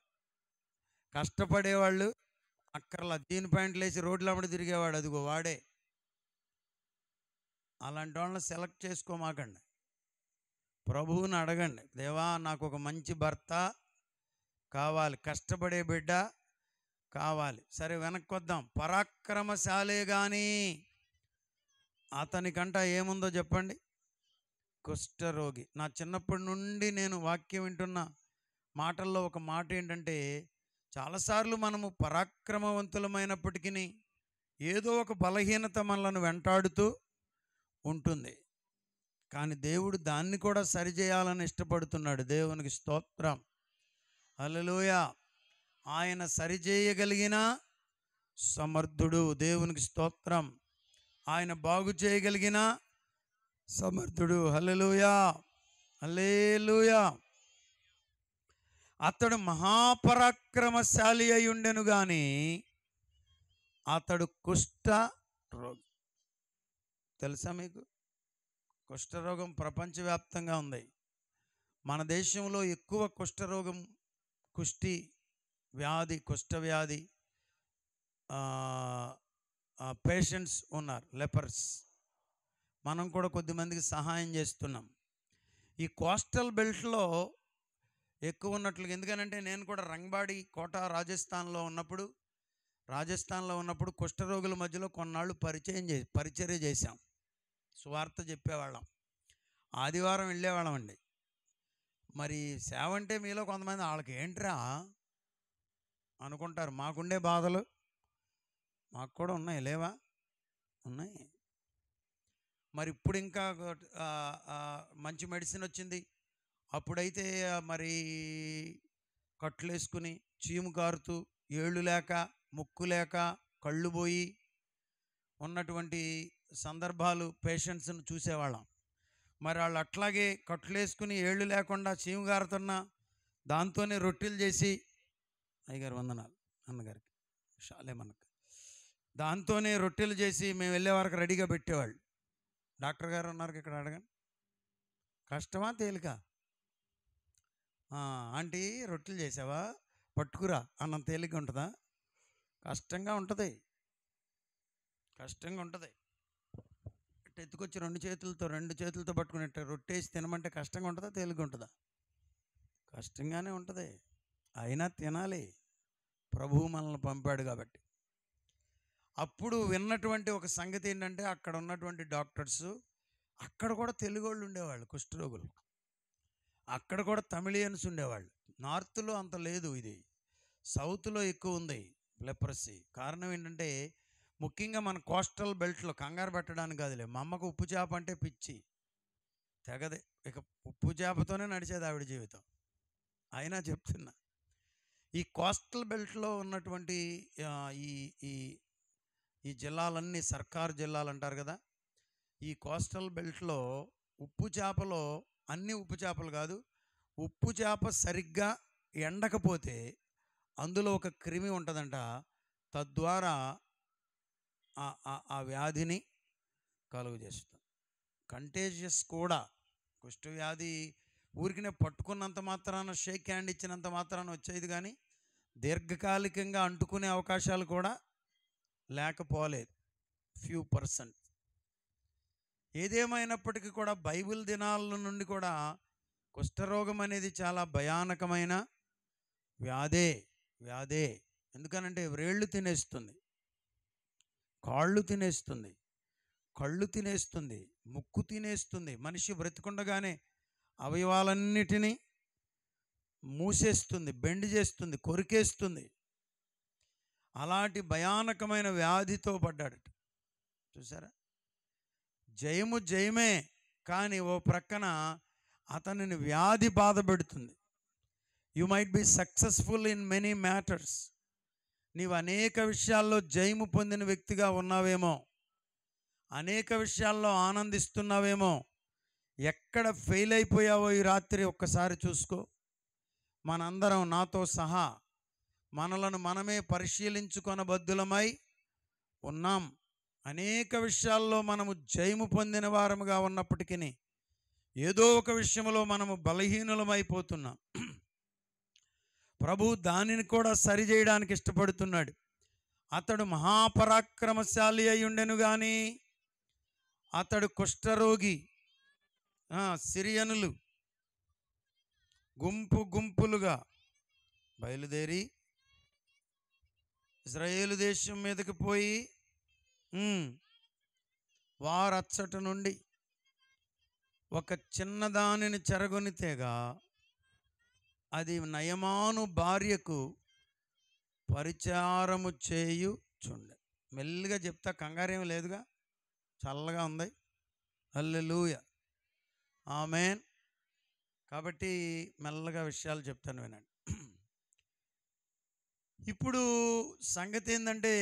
కష్టపడేవాళ్ళు అక్కర్లా, జీన్ ప్యాంట్లు వేసి రోడ్ల అమ్మడి తిరిగేవాడు, అదిగో వాడే. అలాంటి వాళ్ళని సెలెక్ట్ చేసుకోమాకండి. ప్రభువుని అడగండి, దేవా నాకు ఒక మంచి భర్త కావాలి, కష్టపడే బిడ్డ కావాలి. సరే వెనక్కి వద్దాం. పరాక్రమశాలే కానీ అతనికంట ఏముందో చెప్పండి? కుష్ఠరోగి. నా చిన్నప్పటి నుండి నేను వాక్యం వింటున్న మాటల్లో ఒక మాట ఏంటంటే, చాలాసార్లు మనము పరాక్రమవంతులమైనప్పటికీ ఏదో ఒక బలహీనత మనలను వెంటాడుతూ ఉంటుంది. కానీ దేవుడు దాన్ని కూడా సరిచేయాలని ఇష్టపడుతున్నాడు. దేవునికి స్తోత్రం. హల్లెలూయా. ఆయన సరిచేయగలిగిన సమర్థుడు. దేవునికి స్తోత్రం. ఆయన బాగు చేయగలిగిన సమర్థుడు. హల్లెలూయా, హల్లెలూయా. అతడు మహాపరాక్రమశాలి అయి ఉండెను గాని అతడు కుష్ఠ రోగి. తెలుసా మీకు? కుష్ఠరోగం ప్రపంచవ్యాప్తంగా ఉంది. మన దేశంలో ఎక్కువ కుష్ఠరోగం, కుష్టి వ్యాధి, కుష్ఠవ్యాధి పేషెంట్స్ ఉన్నారు, లెపర్స్. మనం కూడా కొద్దిమందికి సహాయం చేస్తున్నాం. ఈ కోస్టల్ బెల్ట్లో ఎక్కువ ఉన్నట్లుగా. ఎందుకనంటే నేను కూడా రంగబాడి కోట రాజస్థాన్లో ఉన్నప్పుడు కుష్ఠరోగుల మధ్యలో కొన్నాళ్ళు పరిచర్య చేశాం. సువార్త చెప్పేవాళ్ళం. ఆదివారం వెళ్ళేవాళ్ళం అండి. మరి సేవ అంటే మీలో కొంతమంది వాళ్ళకి ఏంట్రా అనుకుంటారు. మాకుండే బాధలు మాకు కూడా ఉన్నాయి, లేవా? ఉన్నాయి. మరి ఇప్పుడు ఇంకా మంచి మెడిసిన్ వచ్చింది. అప్పుడైతే మరి కట్లు వేసుకుని, చీము కారుతూ, ఏళ్ళు లేక, ముక్కు లేక, కళ్ళు పోయి ఉన్నటువంటి సందర్భాలు పేషెంట్స్ను చూసేవాళ్ళం. మరి వాళ్ళు అట్లాగే కట్లు వేసుకుని, ఏళ్ళు లేకుండా, చీము కారుతున్నా దాంతోనే రొట్టెలు చేసి, అయ్యగారు వందనాలు అన్నగారికి, షాలేమన్నకు, దాంతోనే రొట్టెలు చేసి మేము వెళ్ళే వరకు రెడీగా పెట్టేవాళ్ళు. డాక్టర్ గారు ఉన్నారు ఇక్కడ, అడగండి. కష్టమా తేలిక? ఆంటీ రొట్టెలు చేసావా, పట్టుకురా అన్నంత తేలిక ఉంటుందా? కష్టంగా ఉంటుంది. ఎత్తుకొచ్చి రెండు చేతులతో పట్టుకునేట్టు రొట్టేసి తినమంటే కష్టంగా ఉంటుందా, తేలిక ఉంటుందా? కష్టంగానే ఉంటుంది. అయినా తినాలి, ప్రభువు మనల్ని పంపాడు కాబట్టి. అప్పుడు విన్నటువంటి ఒక సంగతి ఏంటంటే, అక్కడ ఉన్నటువంటి డాక్టర్స్, అక్కడ కూడా తెలుగు వాళ్ళు ఉండేవాళ్ళు, కుష్ఠరోగులు. అక్కడ కూడా తమిళియన్స్ ఉండేవాళ్ళు. నార్త్లో అంత లేదు, ఇది సౌత్లో ఎక్కువ ఉంది లెప్రసీ. కారణం ఏంటంటే, ముఖ్యంగా మన కోస్టల్ బెల్ట్లో, కంగారు పెట్టడానికి కాదులే, మా అమ్మకు ఉప్పు చేప అంటే పిచ్చి, తెగదే. ఇక ఉప్పు చేపతోనే నడిచేది ఆవిడ జీవితం. అయినా చెప్తున్నా, ఈ కోస్టల్ బెల్ట్లో ఉన్నటువంటి ఈ జిల్లాలన్నీ సర్కారు జిల్లాలు అంటారు కదా, ఈ కోస్టల్ బెల్ట్లో ఉప్పు చేపలో, అన్ని ఉప్పు చేపలు కాదు, ఉప్పు చేప సరిగ్గా ఎండకపోతే అందులో ఒక క్రిమి ఉంటుందంట. తద్వారా ఆ వ్యాధిని కలుగు చేస్తుంది. కంటేజియస్ కూడా. కుష్ఠవ్యాధి ఊరికినే పట్టుకున్నంత మాత్రాన, షేక్ హ్యాండ్ ఇచ్చినంత మాత్రాన వచ్చేది, కానీ దీర్ఘకాలికంగా అంటుకునే అవకాశాలు కూడా లేకపోలేదు, ఫ్యూ పర్సెంట్. ఏదేమైనప్పటికీ కూడా బైబిల్ దినాల నుండి కూడా కుష్ఠరోగం అనేది చాలా భయానకమైన వ్యాధే. ఎందుకనంటే వ్రేళ్ళు తినేస్తుంది, కాళ్ళు తినేస్తుంది, కళ్ళు తినేస్తుంది, ముక్కు తినేస్తుంది. మనిషి బ్రతికుండగానే అవయవాలన్నిటినీ మూసేస్తుంది, బెండ్ చేస్తుంది, కొరికేస్తుంది. అలాంటి భయానకమైన వ్యాధితో పడ్డాడట. చూసారా? జయమే, కానీ ఓ ప్రక్కన అతనిని వ్యాధి బాధ పెడుతుంది. You might be successful in many matters. నీవు అనేక విషయాల్లో జయము పొందిన వ్యక్తిగా ఉన్నావేమో, అనేక విషయాల్లో ఆనందిస్తున్నావేమో. ఎక్కడ ఫెయిల్ అయిపోయావో ఈ రాత్రి ఒక్కసారి చూసుకో. మనందరం, నాతో సహా, మనలను మనమే పరిశీలించుకొనబద్దులమై ఉన్నాం. అనేక విషయాల్లో మనము జయము పొందిన వారముగా ఉన్నప్పటికీ ఏదో ఒక విషయంలో మనము బలహీనులమైపోతున్నాం. ప్రభు దానిని కూడా సరిచేయడానికి ఇష్టపడుతున్నాడు. అతడు మహాపరాక్రమశాలి అయి ఉండెను గాని అతడు కుష్ఠరోగి. సిరియనులు గుంపులుగా బయలుదేరి ఇశ్రాయేలు దేశం మీదకి పోయి, వారచ్చట నుండి ఒక చిన్నదానిని చెరగొనితేగా అది నయమాను భార్యకు పరిచారము చేయుచుండె. మెల్లిగా చెప్తా, కంగారేం లేదుగా, చల్లగా ఉంది. హల్లెలూయా, ఆమేన్. కాబట్టి మెల్లగా విషయాలు చెప్తాను, వినండి. ఇప్పుడు సంగతి ఏంటంటే,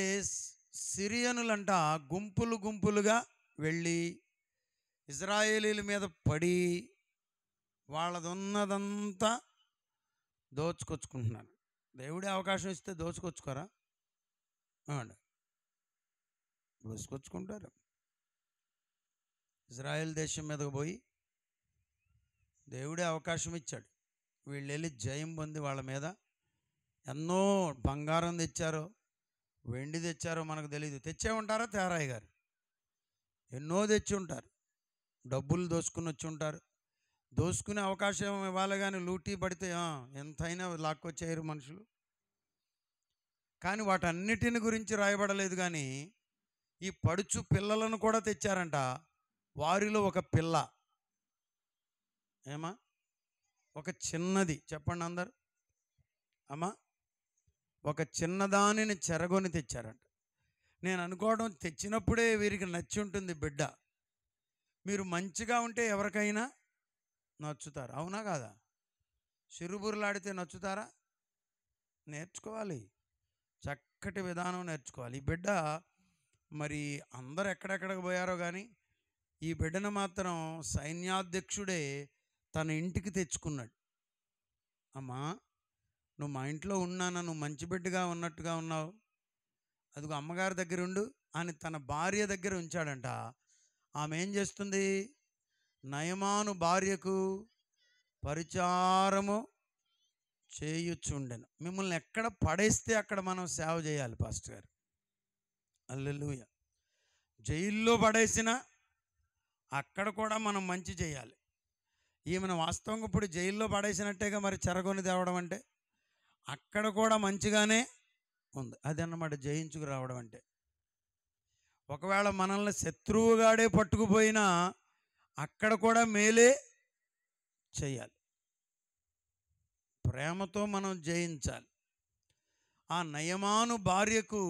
సిరియనులంట గుంపులు గుంపులుగా వెళ్ళి ఇజ్రాయేలీల మీద పడి వాళ్ళదున్నదంతా దోచుకొచ్చుకుంటున్నారు. దేవుడే అవకాశం ఇస్తే దోచుకొచ్చుకోరా? అవునండి, దోచుకొచ్చుకుంటారు. ఇజ్రాయెల్ దేశం మీదకు పోయి దేవుడే అవకాశం ఇచ్చాడు. వీళ్ళు వెళ్ళి జయం పొంది వాళ్ళ మీద ఎన్నో బంగారం తెచ్చారో వెండి తెచ్చారో మనకు తెలియదు. తెచ్చే ఉంటారా తేరాయి గారు? ఎన్నో తెచ్చి ఉంటారు. డబ్బులు దోసుకుని వచ్చి ఉంటారు. దోసుకునే అవకాశం ఇవ్వాలి కానీ లూటీ పడితే ఎంతైనా లాక్కొచ్చేయరు మనుషులు. కానీ వాటన్నిటిని గురించి రాయబడలేదు. కానీ ఈ పడుచు పిల్లలను కూడా తెచ్చారంట. వారిలో ఒక పిల్ల ఏమా ఒక చిన్నది చెప్పండి అందరు అమ్మా, ఒక చిన్నదానిని చెరగొని తెచ్చారంట. నేను అనుకోవడం, తెచ్చినప్పుడే వీరికి నచ్చి ఉంటుంది బిడ్డ. మీరు మంచిగా ఉంటే ఎవరికైనా నచ్చుతారు, అవునా కాదా? సిరుబురులాడితే నచ్చుతారా? నేర్చుకోవాలి, చక్కటి విధానం నేర్చుకోవాలి. ఈ బిడ్డ మరి అందరు ఎక్కడెక్కడికి పోయారో కానీ ఈ బిడ్డను మాత్రం సైన్యాధ్యక్షుడే తన ఇంటికి తెచ్చుకున్నాడు. అమ్మా, నువ్వు మా ఇంట్లో ఉన్నానా, నువ్వు మంచి బిడ్డగా ఉన్నట్టుగా ఉన్నావు, అదిగో అమ్మగారి దగ్గర ఉండు అని తన భార్య దగ్గర ఉంచాడంట. ఆమె ఏం చేస్తుంది? నయమాను భార్యకు పరిచారము చేయుచుండెను. మిమ్మల్ని ఎక్కడ పడేస్తే అక్కడ మనం సేవ చేయాలి పాస్టర్ గారు. హల్లెలూయా. జైల్లో పడేసిన అక్కడ కూడా మనం మంచి చేయాలి. ఈమెను వాస్తవంగా ఇప్పుడు జైల్లో పడేసినట్టేగా మరి చెరగొని తేవడం అంటే. అక్కడ కూడా మంచిగానే ఉంది. అదన్నమాట జయించుకు రావడం అంటే. ఒకవేళ మనల్ని శత్రువుగాడే పట్టుకుపోయినా అక్కడ కూడా మేలే చేయాలి. ప్రేమతో మనం జయించాలి. ఆ నయమాను భార్యకు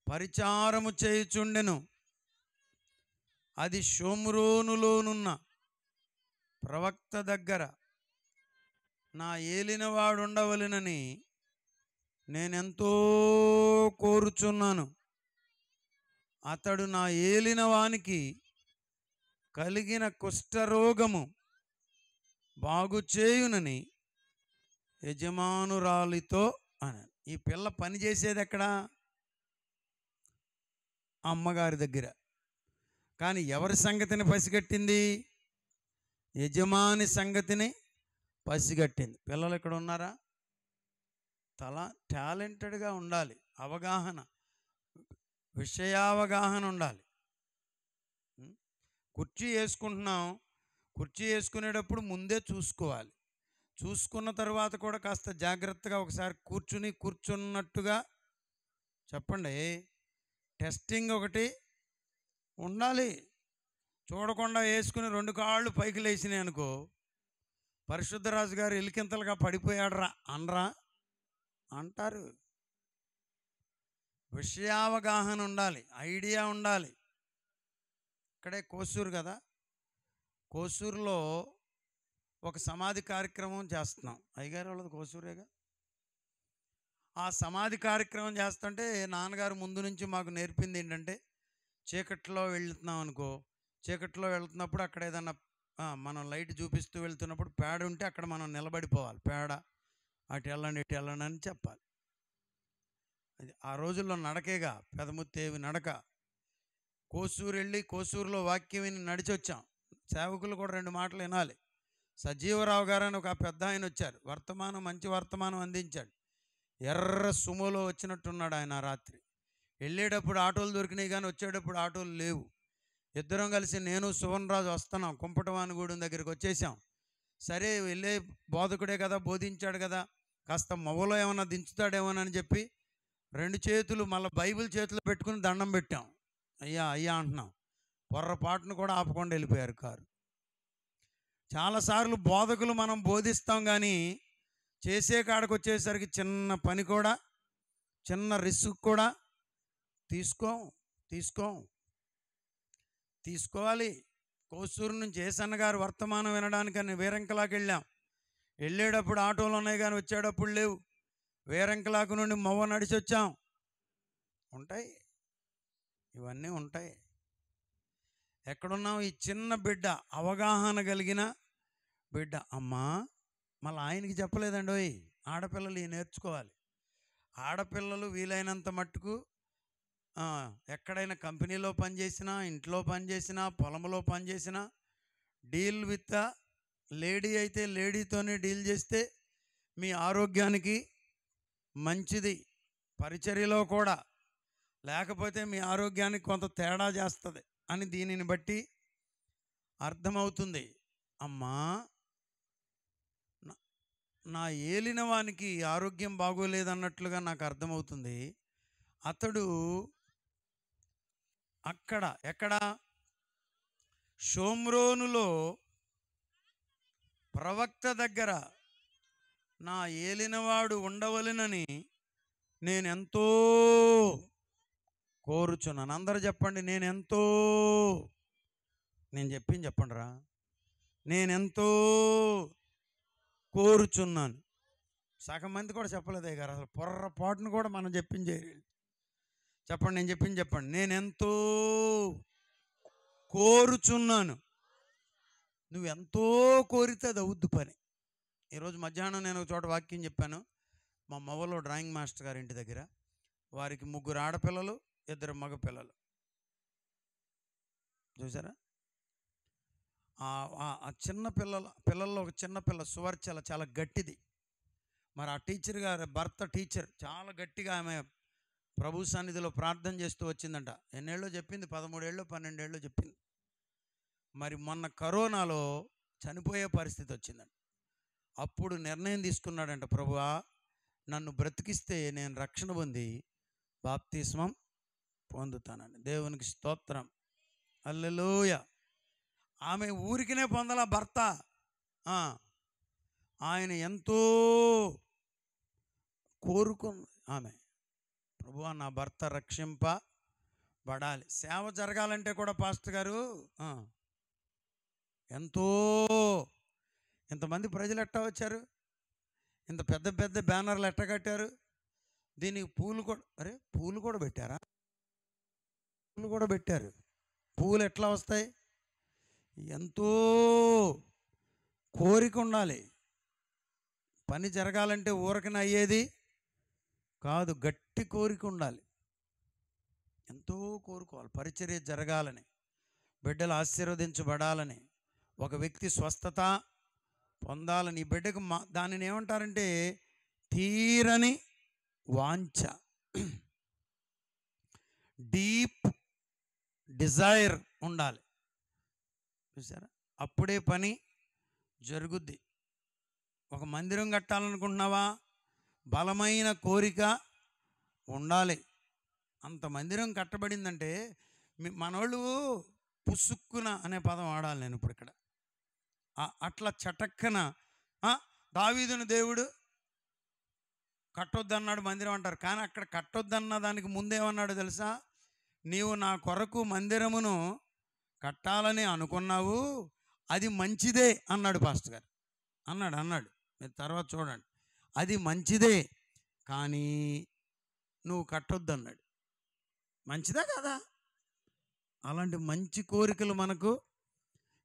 పరిచారము చేయుచుండెను. అది షోమ్రోనులోనున్న ప్రవక్త దగ్గర నా ఏలినవాడుండవలెనని నేనెంతో కోరుచున్నాను. అతడు నా ఏలినవానికి కలిగిన కుష్ఠరోగము బాగు చేయునని యజమానురాలితో అన్నాడు. ఈ పిల్ల పని చేసేది ఎక్కడ? అమ్మగారి దగ్గర. కానీ ఎవరి సంగతిని పసిగట్టింది? యజమాని సంగతిని పసిగట్టింది. పిల్లలు ఇక్కడ ఉన్నారా? టాలెంటెడ్గా ఉండాలి, అవగాహన, విషయావగాహన ఉండాలి. కుర్చీ వేసుకుంటున్నాం, కుర్చీ వేసుకునేటప్పుడు ముందే చూసుకోవాలి. చూసుకున్న తర్వాత కూడా కాస్త జాగ్రత్తగా ఒకసారి కూర్చున్నట్టుగా చెప్పండి. టెస్టింగ్ ఒకటి ఉండాలి. చూడకుండా వేసుకుని 2 కాళ్ళు పైకి లేచినాయి అనుకో, పరిశుద్ధరాజు గారు ఎలికింతలుగా పడిపోయాడరా అనరా? అంటారు. విషయావగాహన ఉండాలి, ఐడియా ఉండాలి. ఇక్కడే కోసూరు కదా, కోసూరులో ఒక సమాధి కార్యక్రమం చేస్తున్నాం. అయ్యగారు వాళ్ళది కోసూరేగా. ఆ సమాధి కార్యక్రమం చేస్తుంటే నాన్నగారు ముందు నుంచి మాకు నేర్పింది ఏంటంటే, చీకట్లో వెళ్తున్నాం అనుకో, చీకట్లో వెళ్తున్నప్పుడు అక్కడ ఏదన్నా మనం లైట్ చూపిస్తూ వెళ్తున్నప్పుడు పేడ ఉంటే అక్కడ మనం నిలబడిపోవాలి. పేడ అటు వెళ్ళండి ఇటు వెళ్ళండి అని చెప్పాలి. అది ఆ రోజుల్లో నడకేగా, పెదముత్తేవి నడక. కోసూరు వెళ్ళి కోసూరులో వాక్యం విని నడిచి వచ్చాం. సేవకులు కూడా 2 మాటలు వినాలి. సజీవరావు గారు అని ఒక పెద్ద ఆయన వచ్చారు. మంచి వర్తమానం అందించాడు. ఎర్ర సుమోలో వచ్చినట్టున్నాడు ఆయన. రాత్రి వెళ్ళేటప్పుడు ఆటోలు దొరికినాయి కానీ వచ్చేటప్పుడు ఆటోలు లేవు. ఇద్దరం కలిసి నేను సువర్ణరాజు వస్తున్నాం, కుంపటవానిగూడెం దగ్గరికి వచ్చేసాం. సరే వెళ్ళే బోధకుడే కదా, బోధించాడు కదా, కాస్త మొవలో ఏమన్నా దించుతాడేమోనని చెప్పి 2 చేతులు మళ్ళీ బైబిల్ చేతులు పెట్టుకుని దండం పెట్టాం. అయ్యా అయ్యా అంటున్నాం. పొర్రపాటును కూడా ఆపకుండా వెళ్ళిపోయారు కారు. చాలాసార్లు బోధకులు మనం బోధిస్తాం కానీ చేసే కాడకు వచ్చేసరికి చిన్న పని కూడా, చిన్న రిస్క్ కూడా తీసుకోవాలి. కోసూరు నుంచి ఏసన్న గారు వర్తమానం వినడానికని వీరంకలాకి వెళ్ళాం. వెళ్ళేటప్పుడు ఆటోలు ఉన్నాయి కానీ వచ్చేటప్పుడు లేవు. వేరంకలాకు నుండి మొవ్వ నడిచి వచ్చాం. ఉంటాయి, ఇవన్నీ ఉంటాయి. ఎక్కడున్నాం? ఈ చిన్న బిడ్డ, అవగాహన కలిగిన బిడ్డ. అమ్మా, మళ్ళీ ఆయనకి చెప్పలేదండి. ఓయ్, ఆడపిల్లలు ఇవి నేర్చుకోవాలి. ఆడపిల్లలు వీలైనంత మట్టుకు ఎక్కడైనా కంపెనీలో పనిచేసినా, ఇంట్లో పనిచేసినా, పొలంలో పనిచేసినా, డీల్ విత్ లేడీ అయితే లేడీతోనే డీల్ చేస్తే మీ ఆరోగ్యానికి మంచిది. పరిచర్యలో కూడా, లేకపోతే మీ ఆరోగ్యానికి కొంత తేడా చేస్తుంది అని దీనిని బట్టి అర్థమవుతుంది. అమ్మా, నా ఏలిన వానికి ఆరోగ్యం బాగోలేదన్నట్లుగా నాకు అర్థమవుతుంది. అతడు ఎక్కడ షోమ్రోనులో ప్రవక్త దగ్గర నా ఏలినవాడు ఉండవలెనని నేనెంతో కోరుచున్నాను. అందరూ చెప్పండి, నేనెంతో. నేను చెప్పింది చెప్పండి రా. నేనెంతో కోరుచున్నాను. సగం మంది కూడా చెప్పలేదే గారు. అసలు పొర్రపాటును కూడా మనం చెప్పింది చెప్పండి. నేను చెప్పింది చెప్పండి. నేనెంతో కోరుచున్నాను. నువ్వెంతో కోరితే అది అవుద్దు పని. ఈరోజు మధ్యాహ్నం నేను ఒక చోట వాక్యం చెప్పాను. మా మొవ్వలో డ్రాయింగ్ మాస్టర్ గారి ఇంటి దగ్గర వారికి 3 ఆడపిల్లలు, 2 మగ పిల్లలు. చూసారా? ఆ చిన్న పిల్లల్లో ఒక చిన్న పిల్ల సువర్చల చాలా గట్టిది. మరి ఆ టీచర్ గారు భర్త టీచర్ చాలా గట్టిగా ఆమె ప్రభు సన్నిధిలో ప్రార్థన చేస్తూ వచ్చిందంట. ఎన్నేళ్ళో చెప్పింది? 13 ఏళ్ళు 12 ఏళ్ళు చెప్పింది. మరి మొన్న కరోనాలో చనిపోయే పరిస్థితి వచ్చిందంట. అప్పుడు నిర్ణయం తీసుకున్నాడంట, ప్రభువా నన్ను బ్రతికిస్తే నేను రక్షణ పొంది బాప్తిస్మం పొందుతానని. దేవునికి స్తోత్రం, హల్లెలూయా. ఆమె ఊరికినే పొందల భర్త. ఆయన ఎంతో కోరుకుంది ఆమె. ప్రభువా నా భర్త రక్షింపబడాలి. సేవ జరగాలంటే కూడా పాస్టర్ గారు ఎంతో. ఇంతమంది ప్రజలు ఎట్టా వచ్చారు? ఇంత పెద్ద పెద్ద బ్యానర్లు ఎట్ట కట్టారు? దీనికి పూలు కూడా పెట్టారా? పూలు కూడా పెట్టారు. పూలు ఎట్లా వస్తాయి? ఎంతో కోరిక ఉండాలి. పని జరగాలంటే ఊరకన అయ్యేది కాదు, గట్టి కోరిక ఉండాలి. ఎంతో కోరుకోవాలి పరిచర్య జరగాలని, బిడ్డలు ఆశీర్వదించబడాలని, ఒక వ్యక్తి స్వస్థత పొందాలని. ఈ బిడ్డకు దానిని ఏమంటారంటే తీరని వాంఛ, డీప్ డిజైర్ ఉండాలి. చూసారా? అప్పుడే పని జరుగుద్ది. ఒక మందిరం కట్టాలనుకుంటున్నావా? బలమైన కోరిక ఉండాలి. అంత మందిరం కట్టబడిందంటే మనోళ్ళు పుసుక్కున అనే పదం వాడాలి నేను ఇప్పుడు ఇక్కడ. అట్లా చటక్కన దావీదును దేవుడు కట్టొద్దన్నాడు మందిరం అంటారు. కానీ అక్కడ కట్టొద్దన్న దానికి ముందేమన్నాడు తెలుసా? నీవు నా కొరకు మందిరమును కట్టాలని అనుకున్నావు, అది మంచిదే అన్నాడు పాస్టర్ గారు. అన్నాడు మీరు తర్వాత చూడండి. అది మంచిదే, కానీ నువ్వు కట్టొద్దు అన్నాడు. మంచిదా కదా? అలాంటి మంచి కోరికలు మనకు.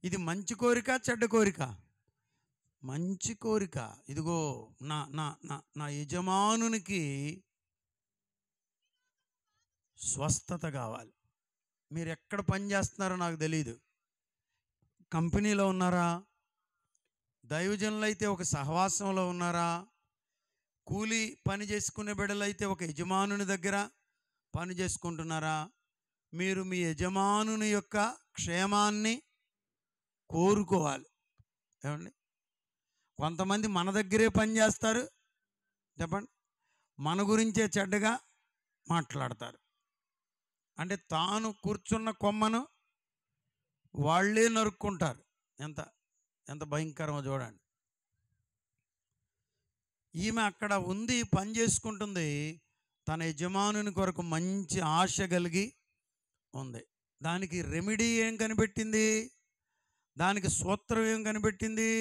ఇది మంచి కోరిక, చెడ్డ కోరిక? మంచి కోరిక. ఇదిగో నా నా నా నా యజమానునికి స్వస్థత కావాలి. మీరు ఎక్కడ పని చేస్తున్నారో నాకు తెలియదు. కంపెనీలో ఉన్నారా? దైవజనులైతే ఒక సహవాసంలో ఉన్నారా? కూలి పని చేసుకునే బిడ్డలైతే ఒక యజమానుని దగ్గర పని చేసుకుంటున్నారా? మీరు మీ యజమానుని యొక్క క్షేమాన్ని కోరుకోవాలి. ఏమండి? కొంతమంది మన దగ్గరే పని చేస్తారు, చెప్పండి, మన గురించే చెడ్డగా మాట్లాడతారు. అంటే తాను కూర్చున్న కొమ్మను వాళ్ళే నరుక్కుంటారు. ఎంత ఎంత భయంకరమో చూడండి. ఈమె అక్కడ ఉంది, పని చేసుకుంటుంది, తన యజమానుని కొరకు మంచి ఆశ కలిగి ఉంది. దానికి రెమెడీ ఏం కనిపెట్టింది? దానికి సూత్రం ఏం కనిపెట్టింది?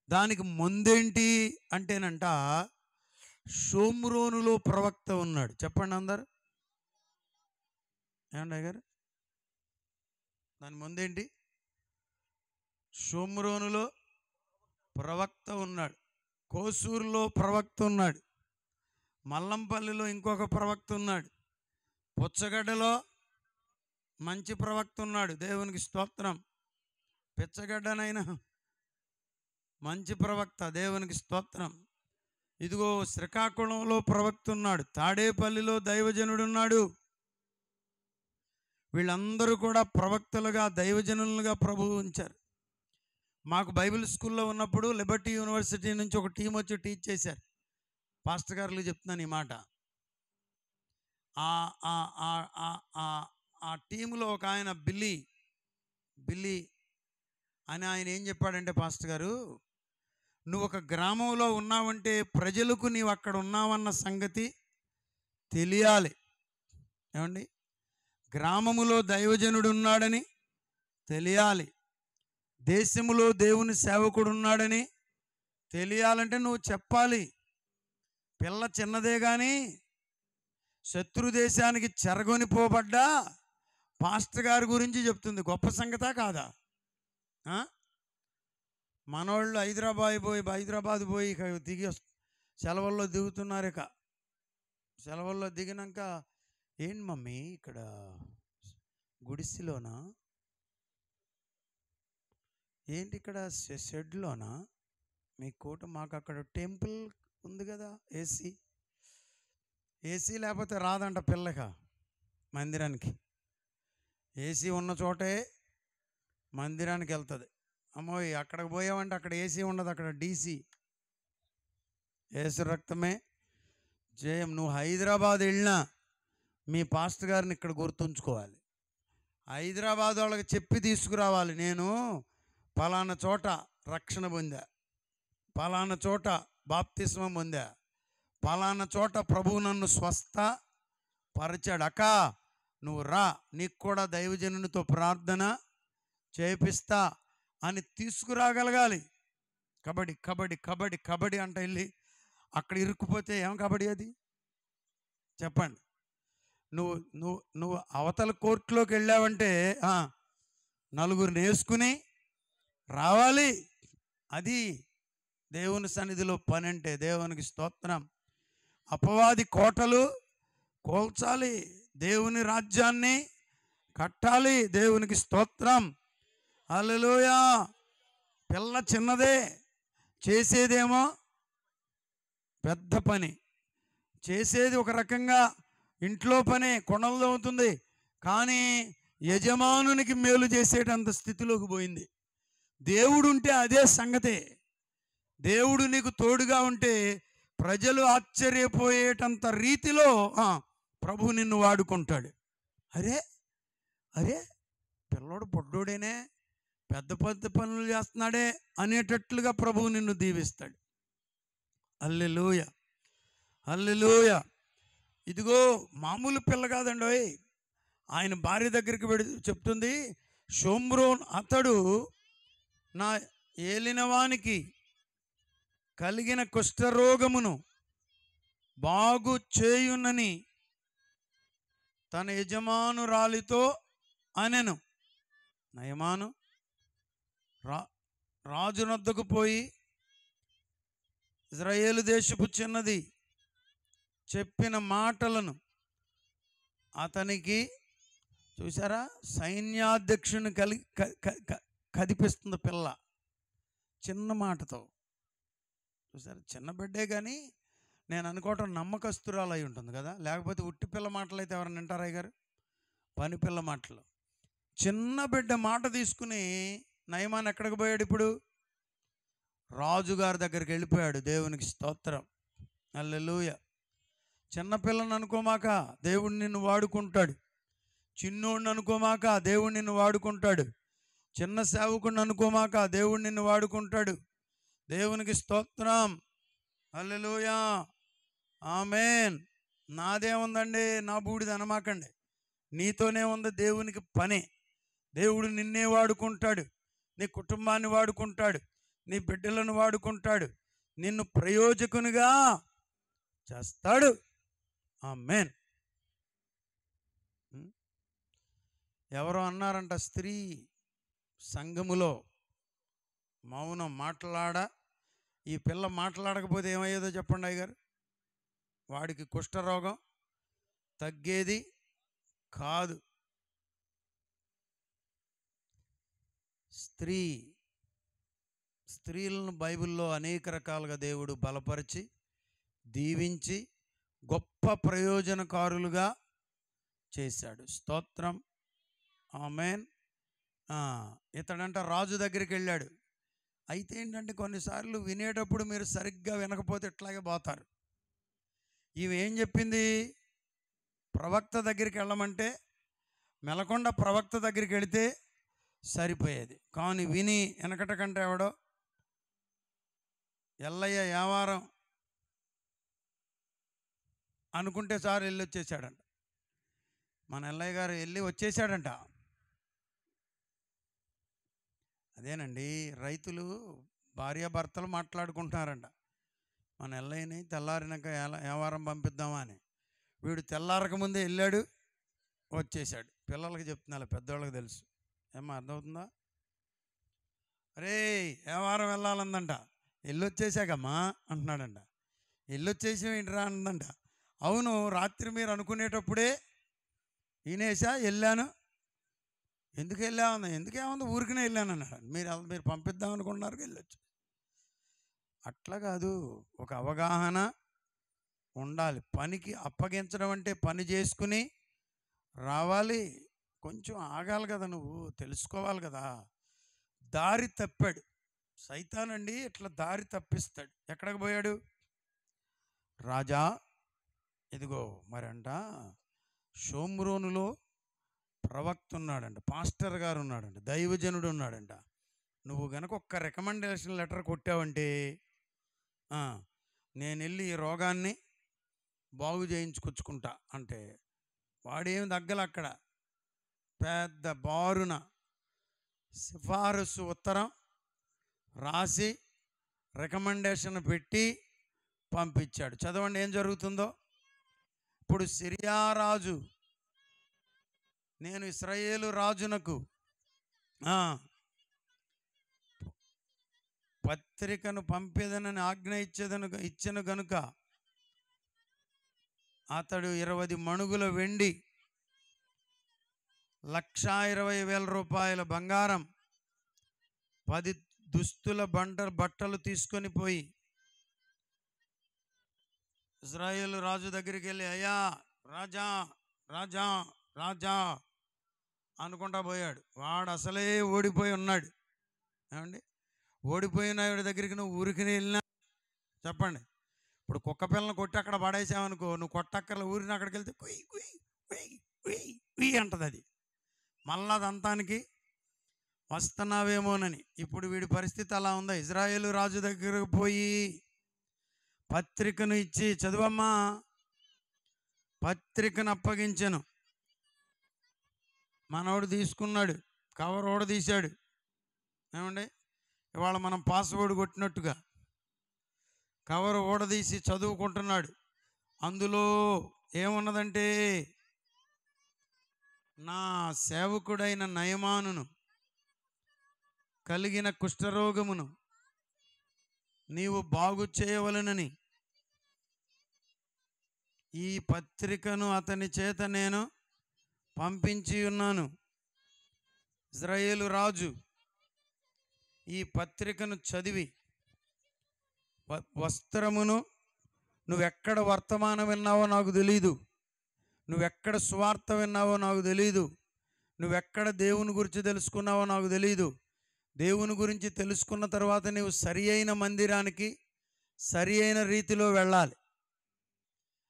దానికి ముందేంటి అంటేనంట, షోమ్రోనులో ప్రవక్త ఉన్నాడు. చెప్పండి అందరు. ఏమండి గారు? దాని ముందేంటి? షోమ్రోనులో ప్రవక్త ఉన్నాడు, కోసూరులో ప్రవక్త ఉన్నాడు, మల్లంపల్లిలో ఇంకొక ప్రవక్త ఉన్నాడు, పుచ్చగడ్డలో మంచి ప్రవక్త ఉన్నాడు. దేవునికి స్తోత్రం. పిచ్చగడ్డనైనా మంచి ప్రవక్త. దేవునికి స్తోత్రం. ఇదిగో శ్రీకాకుళంలో ప్రవక్త ఉన్నాడు, తాడేపల్లిలో దైవజనుడు ఉన్నాడు. వీళ్ళందరూ కూడా ప్రవక్తలుగా, దైవజనులుగా ప్రభువు ఉంచారు. మాకు బైబిల్ స్కూల్లో ఉన్నప్పుడు లిబర్టీ యూనివర్సిటీ నుంచి ఒక టీం వచ్చి టీచ్ చేశారు. పాస్టర్ గారు చెప్తున్నాను ఈ మాట. ఆ టీంలో ఒక ఆయన బిల్లీ అని ఆయన ఏం చెప్పాడంటే, పాస్టర్ గారు, నువ్వు ఒక గ్రామంలో ఉన్నావంటే ప్రజలకు నీవు అక్కడ ఉన్నావన్న సంగతి తెలియాలి. ఏమండి? గ్రామములో దైవజనుడు ఉన్నాడని తెలియాలి, దేశములో దేవుని సేవకుడు ఉన్నాడని తెలియాలంటే నువ్వు చెప్పాలి. పిల్ల చిన్నదే కానీ శత్రు దేశానికి చెరగొనిపోబడ్డా పాస్టర్ గారి గురించి చెప్తుంది. గొప్ప సంగతా కాదా? మనోళ్ళు హైదరాబాద్ పోయి ఇక దిగి సెలవుల్లో దిగుతున్నారు. ఇక సెలవుల్లో దిగినాక, ఏంటి మమ్మీ ఇక్కడ గుడిసెలోనా, ఏంటి ఇక్కడ షెడ్లోనా మీ కోట? మాకు అక్కడ టెంపుల్ ఉంది కదా, ఏసీ లేకపోతే రాదంట పిల్లక మందిరానికి. ఏసీ ఉన్న చోటే మందిరానికి వెళ్తుంది. అమ్మోయ్, అక్కడికి పోయామంటే అక్కడ ఏసీ ఉండదు, అక్కడ డీసీ. యేసు రక్తమే జయం. నువ్వు హైదరాబాద్ వెళ్ళినా మీ పాస్టర్ గారిని ఇక్కడ గుర్తుంచుకోవాలి. హైదరాబాద్ వాళ్ళకి చెప్పి తీసుకురావాలి, నేను పలానా చోట రక్షణ పొందా, పలానా చోట బాప్తిస్మం పొందా, పలానా చోట ప్రభువు నన్ను స్వస్థ పరిచాడు. అక్క నువ్వు రా, నీకు కూడా దైవజనునితో ప్రార్థన చేపిస్తా అని తీసుకురాగలగాలి. కబడ్డీ కబడ్డీ కబడ్డీ కబడ్డీ అంట వెళ్ళి అక్కడ ఇరుక్కుపోతే ఏం కబడ్డీ అది? చెప్పండి. నువ్వు నువ్వు నువ్వు అవతల కోర్టులోకి వెళ్ళావంటే నలుగురిని వేసుకుని రావాలి. అది దేవుని సన్నిధిలో పని అంటే. దేవునికి స్తోత్రం. అపవాది కోటలు కోల్చాలి, దేవుని రాజ్యాన్ని కట్టాలి. దేవునికి స్తోత్రం. హల్లెలూయా. పిల్ల చిన్నదే, చేసేదేమో పెద్ద పని. చేసేది ఒక రకంగా ఇంట్లో పనే, కొండలతో అవుతుంది, కానీ యజమానునికి మేలు చేసేటంత స్థితిలోకి పోయింది. దేవుడు ఉంటే అదే సంగతే. దేవుడు నీకు తోడుగా ఉంటే ప్రజలు ఆశ్చర్యపోయేటంత రీతిలో ప్రభు నిన్ను వాడుకుంటాడు. అరే అరే పిల్లోడు పొడ్డోడేనే, పెద్ద పెద్ద పనులు చేస్తున్నాడే అనేటట్లుగా ప్రభువు నిన్ను దీవిస్తాడు. హల్లెలూయా హల్లెలూయా. ఇదిగో మామూలు పిల్ల కాదండి. ఆయన భార్య దగ్గరికి చెప్తుంది, షోమ్రోన్ అతడు నా ఏలినవానికి కలిగిన కుష్ఠరోగమును బాగు చేయునని తన యజమానురాలితో అనెను. నయమాను రాజునొద్దకు పోయి ఇజ్రాయేలు దేశపు చిన్నది చెప్పిన మాటలను అతనికి, చూసారా, సైన్యాధ్యక్షుని కదిపిస్తుంది పిల్ల చిన్న మాటతో. చూసారా, చిన్న బిడ్డే కానీ నేను అనుకోవటం నమ్మకస్తురాలు అయి ఉంటుంది కదా, లేకపోతే ఉట్టి పిల్ల మాటలు అయితే ఎవరైనా వింటారా గారు? పని పిల్ల మాటలు. చిన్న బిడ్డ మాట తీసుకుని నయమాన్ ఎక్కడికి పోయాడు? ఇప్పుడు రాజుగారి దగ్గరికి వెళ్ళిపోయాడు. దేవునికి స్తోత్రం. హల్లెలూయా. చిన్నపిల్లని అనుకోమాక దేవుడు నిన్ను వాడుకుంటాడు. చిన్నోడిని అనుకోమాక దేవుడు నిన్ను వాడుకుంటాడు. చిన్న సేవకుడిని అనుకోమాక దేవుడు నిన్ను వాడుకుంటాడు. దేవునికి స్తోత్రం. హల్లెలూయా. ఆమేన్. నాదేముందండి, నా బూడిద అనమాకండి. నీతోనే ఉంది దేవునికి పని. దేవుడు నిన్నే వాడుకుంటాడు, నీ కుటుంబాన్ని వాడుకుంటాడు, నీ బిడ్డలను వాడుకుంటాడు, నిన్ను ప్రయోజకునిగా చేస్తాడు. ఆమేన్. ఎవరో అన్నారంట, స్త్రీ సంఘములో మౌనం ఈ పిల్ల మాట్లాడకపోతే ఏమయ్యేదో చెప్పండి అయ్యగారు. వాడికి కుష్ఠరోగం తగ్గేది కాదు. స్త్రీలను బైబిల్లో అనేక రకాలుగా దేవుడు బలపరిచి దీవించి గొప్ప ప్రయోజనకారులుగా చేశాడు. స్తోత్రం. ఆమేన్. ఇతడంట రాజు దగ్గరికి వెళ్ళాడు. అయితే ఏంటంటే కొన్నిసార్లు వినేటప్పుడు మీరు సరిగ్గా వినకపోతే ఇట్లాగే పోతారు. ఈమె ఏం చెప్పింది? ప్రవక్త దగ్గరికి వెళ్ళమంటే మెలకొండ ప్రవక్త దగ్గరికి వెళితే సరిపోయేది. కానీ విని వెనకట కంటే ఎవడో ఎల్లయ్య యావారం అనుకుంటే సార్ వెళ్ళి వచ్చేసాడంట. మన ఎల్లయ్య గారు వెళ్ళి వచ్చేసాడంట. అదేనండి, రైతులు భార్యాభర్తలు మాట్లాడుకుంటున్నారంట. మన ఎల్లయ్యని తెల్లారినాక యావారం పంపిద్దామా అని. వీడు తెల్లారక ముందే వెళ్ళాడు, వచ్చేసాడు. పిల్లలకి చెప్తున్నా, పెద్దవాళ్ళకి తెలుసు. ఏమో అర్థమవుతుందా? అరే యావారం వెళ్ళాలందంట. వెళ్ళొచ్చేసాకమ్మా అంటున్నాడంట. వెళ్ళొచ్చేసాం ఏంటిరా అందంట. అవును, రాత్రి మీరు అనుకునేటప్పుడే వినేసా, వెళ్ళాను. ఎందుకు వెళ్ళామన్నా? ఎందుకేముంది, ఊరికనే వెళ్ళాను అన్నాడు. మీరు పంపిద్దాం అనుకున్నారు, వెళ్ళొచ్చు. అట్లా కాదు, ఒక అవగాహన ఉండాలి. పనికి అప్పగించడం అంటే పని చేసుకుని రావాలి. కొంచెం ఆగాలి కదా, నువ్వు తెలుసుకోవాలి కదా. దారి తప్పాడు సైతానండి, ఇట్లా దారి తప్పిస్తాడు. ఎక్కడికి పోయాడు? రాజా, ఇదిగో మరంట షోమ్రోనులో ప్రవక్త ఉన్నాడంట, పాస్టర్ గారు ఉన్నాడంట, దైవజనుడు ఉన్నాడంట. నువ్వు గనక ఒక్క రికమెండేషన్ లెటర్ కొట్టావంటే నేను వెళ్ళి ఈ రోగాన్ని బాగు చేయించుకొచ్చుకుంటా అంటే వాడేమి తగ్గల. అక్కడ పెద్ద బారున సిఫారసు ఉత్తరం రాసి రికమెండేషన్ పెట్టి పంపించాడు. చదవండి ఏం జరుగుతుందో. ఇప్పుడు సిరియా రాజు, నేను ఇశ్రాయేలు రాజునకు పత్రికను పంపేదనని ఆజ్ఞ ఇచ్చెను గనుక అతడు 20 మణుగుల వెండి, 1,20,000 రూపాయల బంగారం, 10 దుస్తుల బట్టలు తీసుకొని పోయి ఇశ్రాయేలు రాజు దగ్గరికి వెళ్ళి, అయ్యా రాజా రాజా రాజా అనుకుంటా పోయాడు. వాడు అసలే ఓడిపోయి ఉన్నాడు. ఏమండి, ఓడిపోయిన వాడి దగ్గరికి నువ్వు ఊరికి వెళ్ళినా చెప్పండి. ఇప్పుడు కుక్క పిల్లని కొట్టి అక్కడ పడేసావనుకో, నువ్వు కొట్టక్కర్ల, ఊరిని అక్కడికి వెళ్తే కుయ్ కుయ్ కుయ్ కుయ్ కుయ్ అంటది. అది మళ్ళా దంతానికి వస్తున్నావేమోనని. ఇప్పుడు వీడి పరిస్థితి అలా ఉందా? ఇజ్రాయేలు రాజు దగ్గరకు పోయి పత్రికను ఇచ్చి, చదువమ్మా, పత్రికను అప్పగించాను. మనోడు తీసుకున్నాడు, కవర్ ఓడ తీశాడు. ఏమండి, ఇవాళ మనం పాస్వర్డ్ కొట్టినట్టుగా కవర్ ఓడదీసి చదువుకుంటున్నాడు. అందులో ఏమున్నదంటే, నా సేవకుడైన నయమానును కలిగిన కుష్ఠరోగమును నీవు బాగు చేయవలెనని ఈ పత్రికను అతని చేత నేను పంపించి ఉన్నాను. ఇశ్రాయేలు రాజు ఈ పత్రికను చదివి, వస్త్రమును, నువ్వెక్కడ వర్తమానం విన్నావో నాకు తెలీదు, నువ్వెక్కడ సువార్త విన్నావో నాకు తెలీదు, నువ్వెక్కడ దేవుని గురించి తెలుసుకున్నావో నాకు తెలీదు. దేవుని గురించి తెలుసుకున్న తర్వాత నువ్వు సరి అయిన మందిరానికి సరి అయిన రీతిలో వెళ్ళాలి.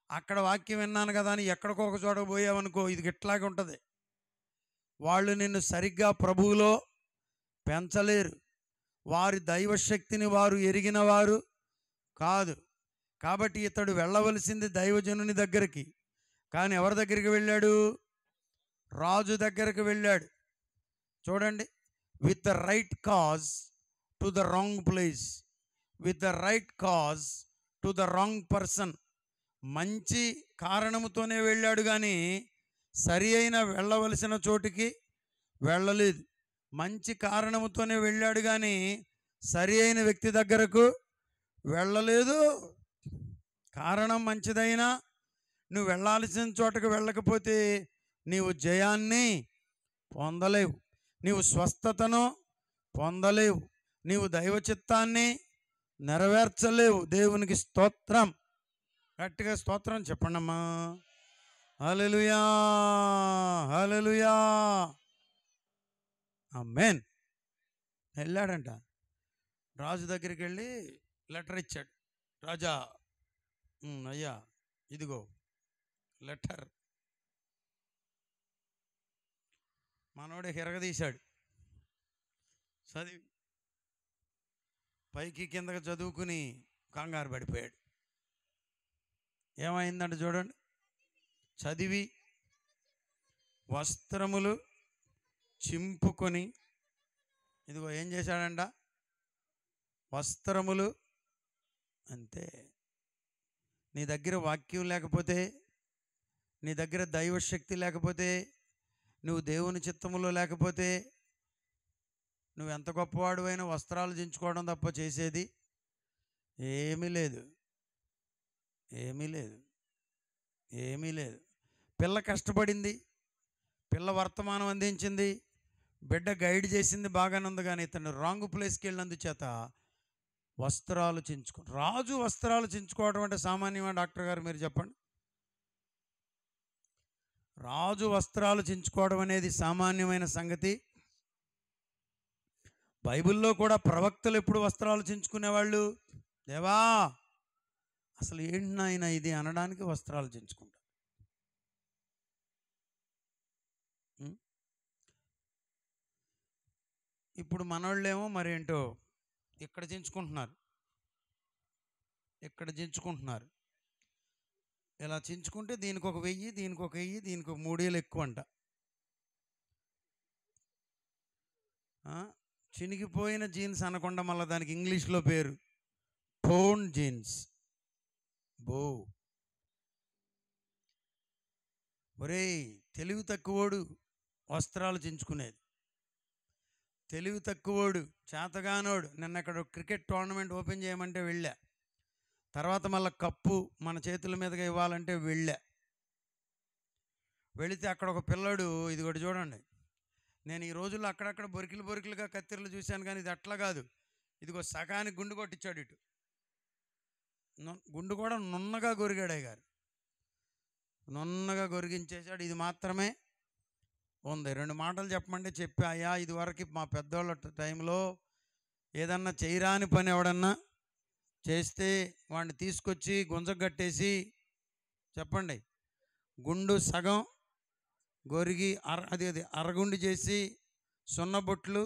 అక్కడ వాక్యం విన్నాను కదా అని ఎక్కడికో ఒక చోట పోయావనుకో, ఇది ఇట్లాగే ఉంటుంది. వాళ్ళు నిన్ను సరిగ్గా ప్రభువులో పెంచలేరు. వారి దైవశక్తిని వారు ఎరిగిన వారు కాదు. కాబట్టి ఇతడు వెళ్ళవలసింది దైవజనుని దగ్గరికి. కానీ ఎవరి దగ్గరికి వెళ్ళాడు? రాజు దగ్గరికి వెళ్ళాడు. చూడండి, with the right cause to the wrong place, with the right cause to the wrong person. మంచి కారణముతోనే వెళ్ళాడు కానీ సరి అయిన వెళ్ళవలసిన చోటికి వెళ్ళలేదు. మంచి కారణముతోనే వెళ్ళాడు కానీ సరి అయిన వ్యక్తి దగ్గరకు వెళ్ళలేదు. కారణం మంచిదైనా నువ్వు వెళ్ళాల్సిన చోటకు వెళ్ళకపోతే నీవు జయాన్ని పొందలేవు, నీవు స్వస్థతను పొందలేవు, నీవు దైవ చిత్తాన్ని నెరవేర్చలేవు. దేవునికి స్తోత్రం. గట్టిగా స్తోత్రం చెప్పండమ్మా. హల్లెలూయా, హల్లెలూయా, ఆమేన్. వెళ్ళాడంట. రాజు దగ్గరికి వెళ్ళి లెటర్ ఇచ్చాడు. రాజా, అయ్యా ఇదిగో లెటర్. మనోడే హిరగదీశాడు. చదివి పైకి కిందకి చదువుకుని కంగారు పడిపోయాడు. ఏమైందంటే చూడండి, చదివి వస్త్రములు చింపుకొని, ఇదిగో ఏం చేశాడంట, వస్త్రములు. అంతే. నీ దగ్గర వాక్యం లేకపోతే, నీ దగ్గర దైవశక్తి లేకపోతే, నువ్వు దేవుని చిత్తములో లేకపోతే నువ్వు ఎంత గొప్పవాడు అయినా వస్త్రాలు చించుకోవడం తప్ప చేసేది ఏమీ లేదు, ఏమీ లేదు, ఏమీ లేదు. పిల్ల కష్టపడింది, పిల్ల వర్తమానం అందించింది, బిడ్డ గైడ్ చేసింది, బాగానే ఉంది. కానీ ఇతను రాంగ్ ప్లేస్కి వెళ్ళినందుచేత వస్త్రాలు రాజు వస్త్రాలు చించుకోవడం అంటే సామాన్యమా డాక్టర్ గారు? మీరు చెప్పండి. రాజు వస్త్రాలు చించుకోవడం అనేది సామాన్యమైన సంగతి? బైబిల్లో కూడా ప్రవక్తలు ఎప్పుడు వస్త్రాలు చించుకునేవాళ్ళు? దేవా అసలు ఏంటి నాయన ఇది అనడానికి వస్త్రాలు చించుకుంటారు. ఇప్పుడు మనోళ్ళేమో మరేంటో ఇక్కడ చించుకుంటున్నారు, ఇక్కడ చించుకుంటున్నారు. ఇలా చించుకుంటే దీనికి ఒక 1000, దీనికి ఒక 1000, దీనికి ఒక 3000 ఎక్కువ అంట. చినిగిపోయిన జీన్స్ అనకుండా మళ్ళీ దానికి ఇంగ్లీష్లో పేరు టోన్ జీన్స్. బో ఒరే, తెలివి తక్కువోడు వస్త్రాలు చించుకునేది, తెలివి తక్కువోడు, చేతగానోడు. నిన్న ఇక్కడ క్రికెట్ టోర్నమెంట్ ఓపెన్ చేయమంటే వెళ్ళా. తర్వాత మళ్ళీ కప్పు మన చేతుల మీదుగా ఇవ్వాలంటే వెళితే అక్కడ ఒక పిల్లడు, ఇది ఒకటి చూడండి, నేను ఈ రోజుల్లో అక్కడక్కడ బొరికిలుగా కత్తిరలు చూశాను, కానీ ఇది అట్లా కాదు. ఇదిగో సగానికి గుండు కొట్టించాడు. ఇటు గుండు కూడా నున్నగా గొరిగాడు గారు, నున్నగా గొరిగించేశాడు. ఇది మాత్రమే ఉంది. 2 మాటలు చెప్పమంటే చెప్పా. అయ్యా, ఇదివరకు మా పెద్దోళ్ళ టైంలో ఏదన్నా చేయరాని పని ఎవడన్నా చేస్తే వాడిని తీసుకొచ్చి గుంజగట్టేసి, చెప్పండి, గుండు సగం గొరిగి అది అరగుండి చేసి సున్నబొట్లు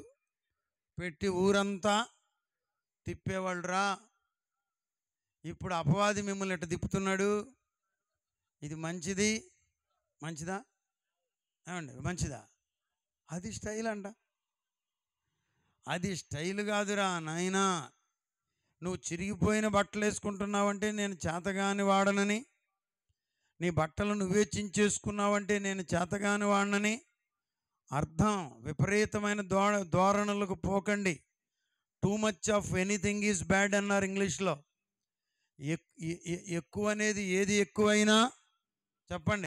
పెట్టి ఊరంతా తిప్పేవాళ్ళురా. ఇప్పుడు అపవాది మిమ్మల్ని ఇట్లా తిప్పుతున్నాడు. ఇది మంచిదా ఏమండి? మంచిదా? అది స్టైల్ అంట. అది స్టైల్ కాదురా నాయనా. నువ్వు చిరిగిపోయిన బట్టలు వేసుకుంటున్నావంటే నేను చేతగాని వాడనని, నీ బట్టలు నువ్వే చించేసుకున్నావంటే నేను చేతగాని వాడనని అర్థం. విపరీతమైన ధోరణులకు పోకండి. Too much of anything is bad అన్నారు ఇంగ్లీష్లో. ఎక్కువ అనేది ఏది ఎక్కువైనా చెప్పండి.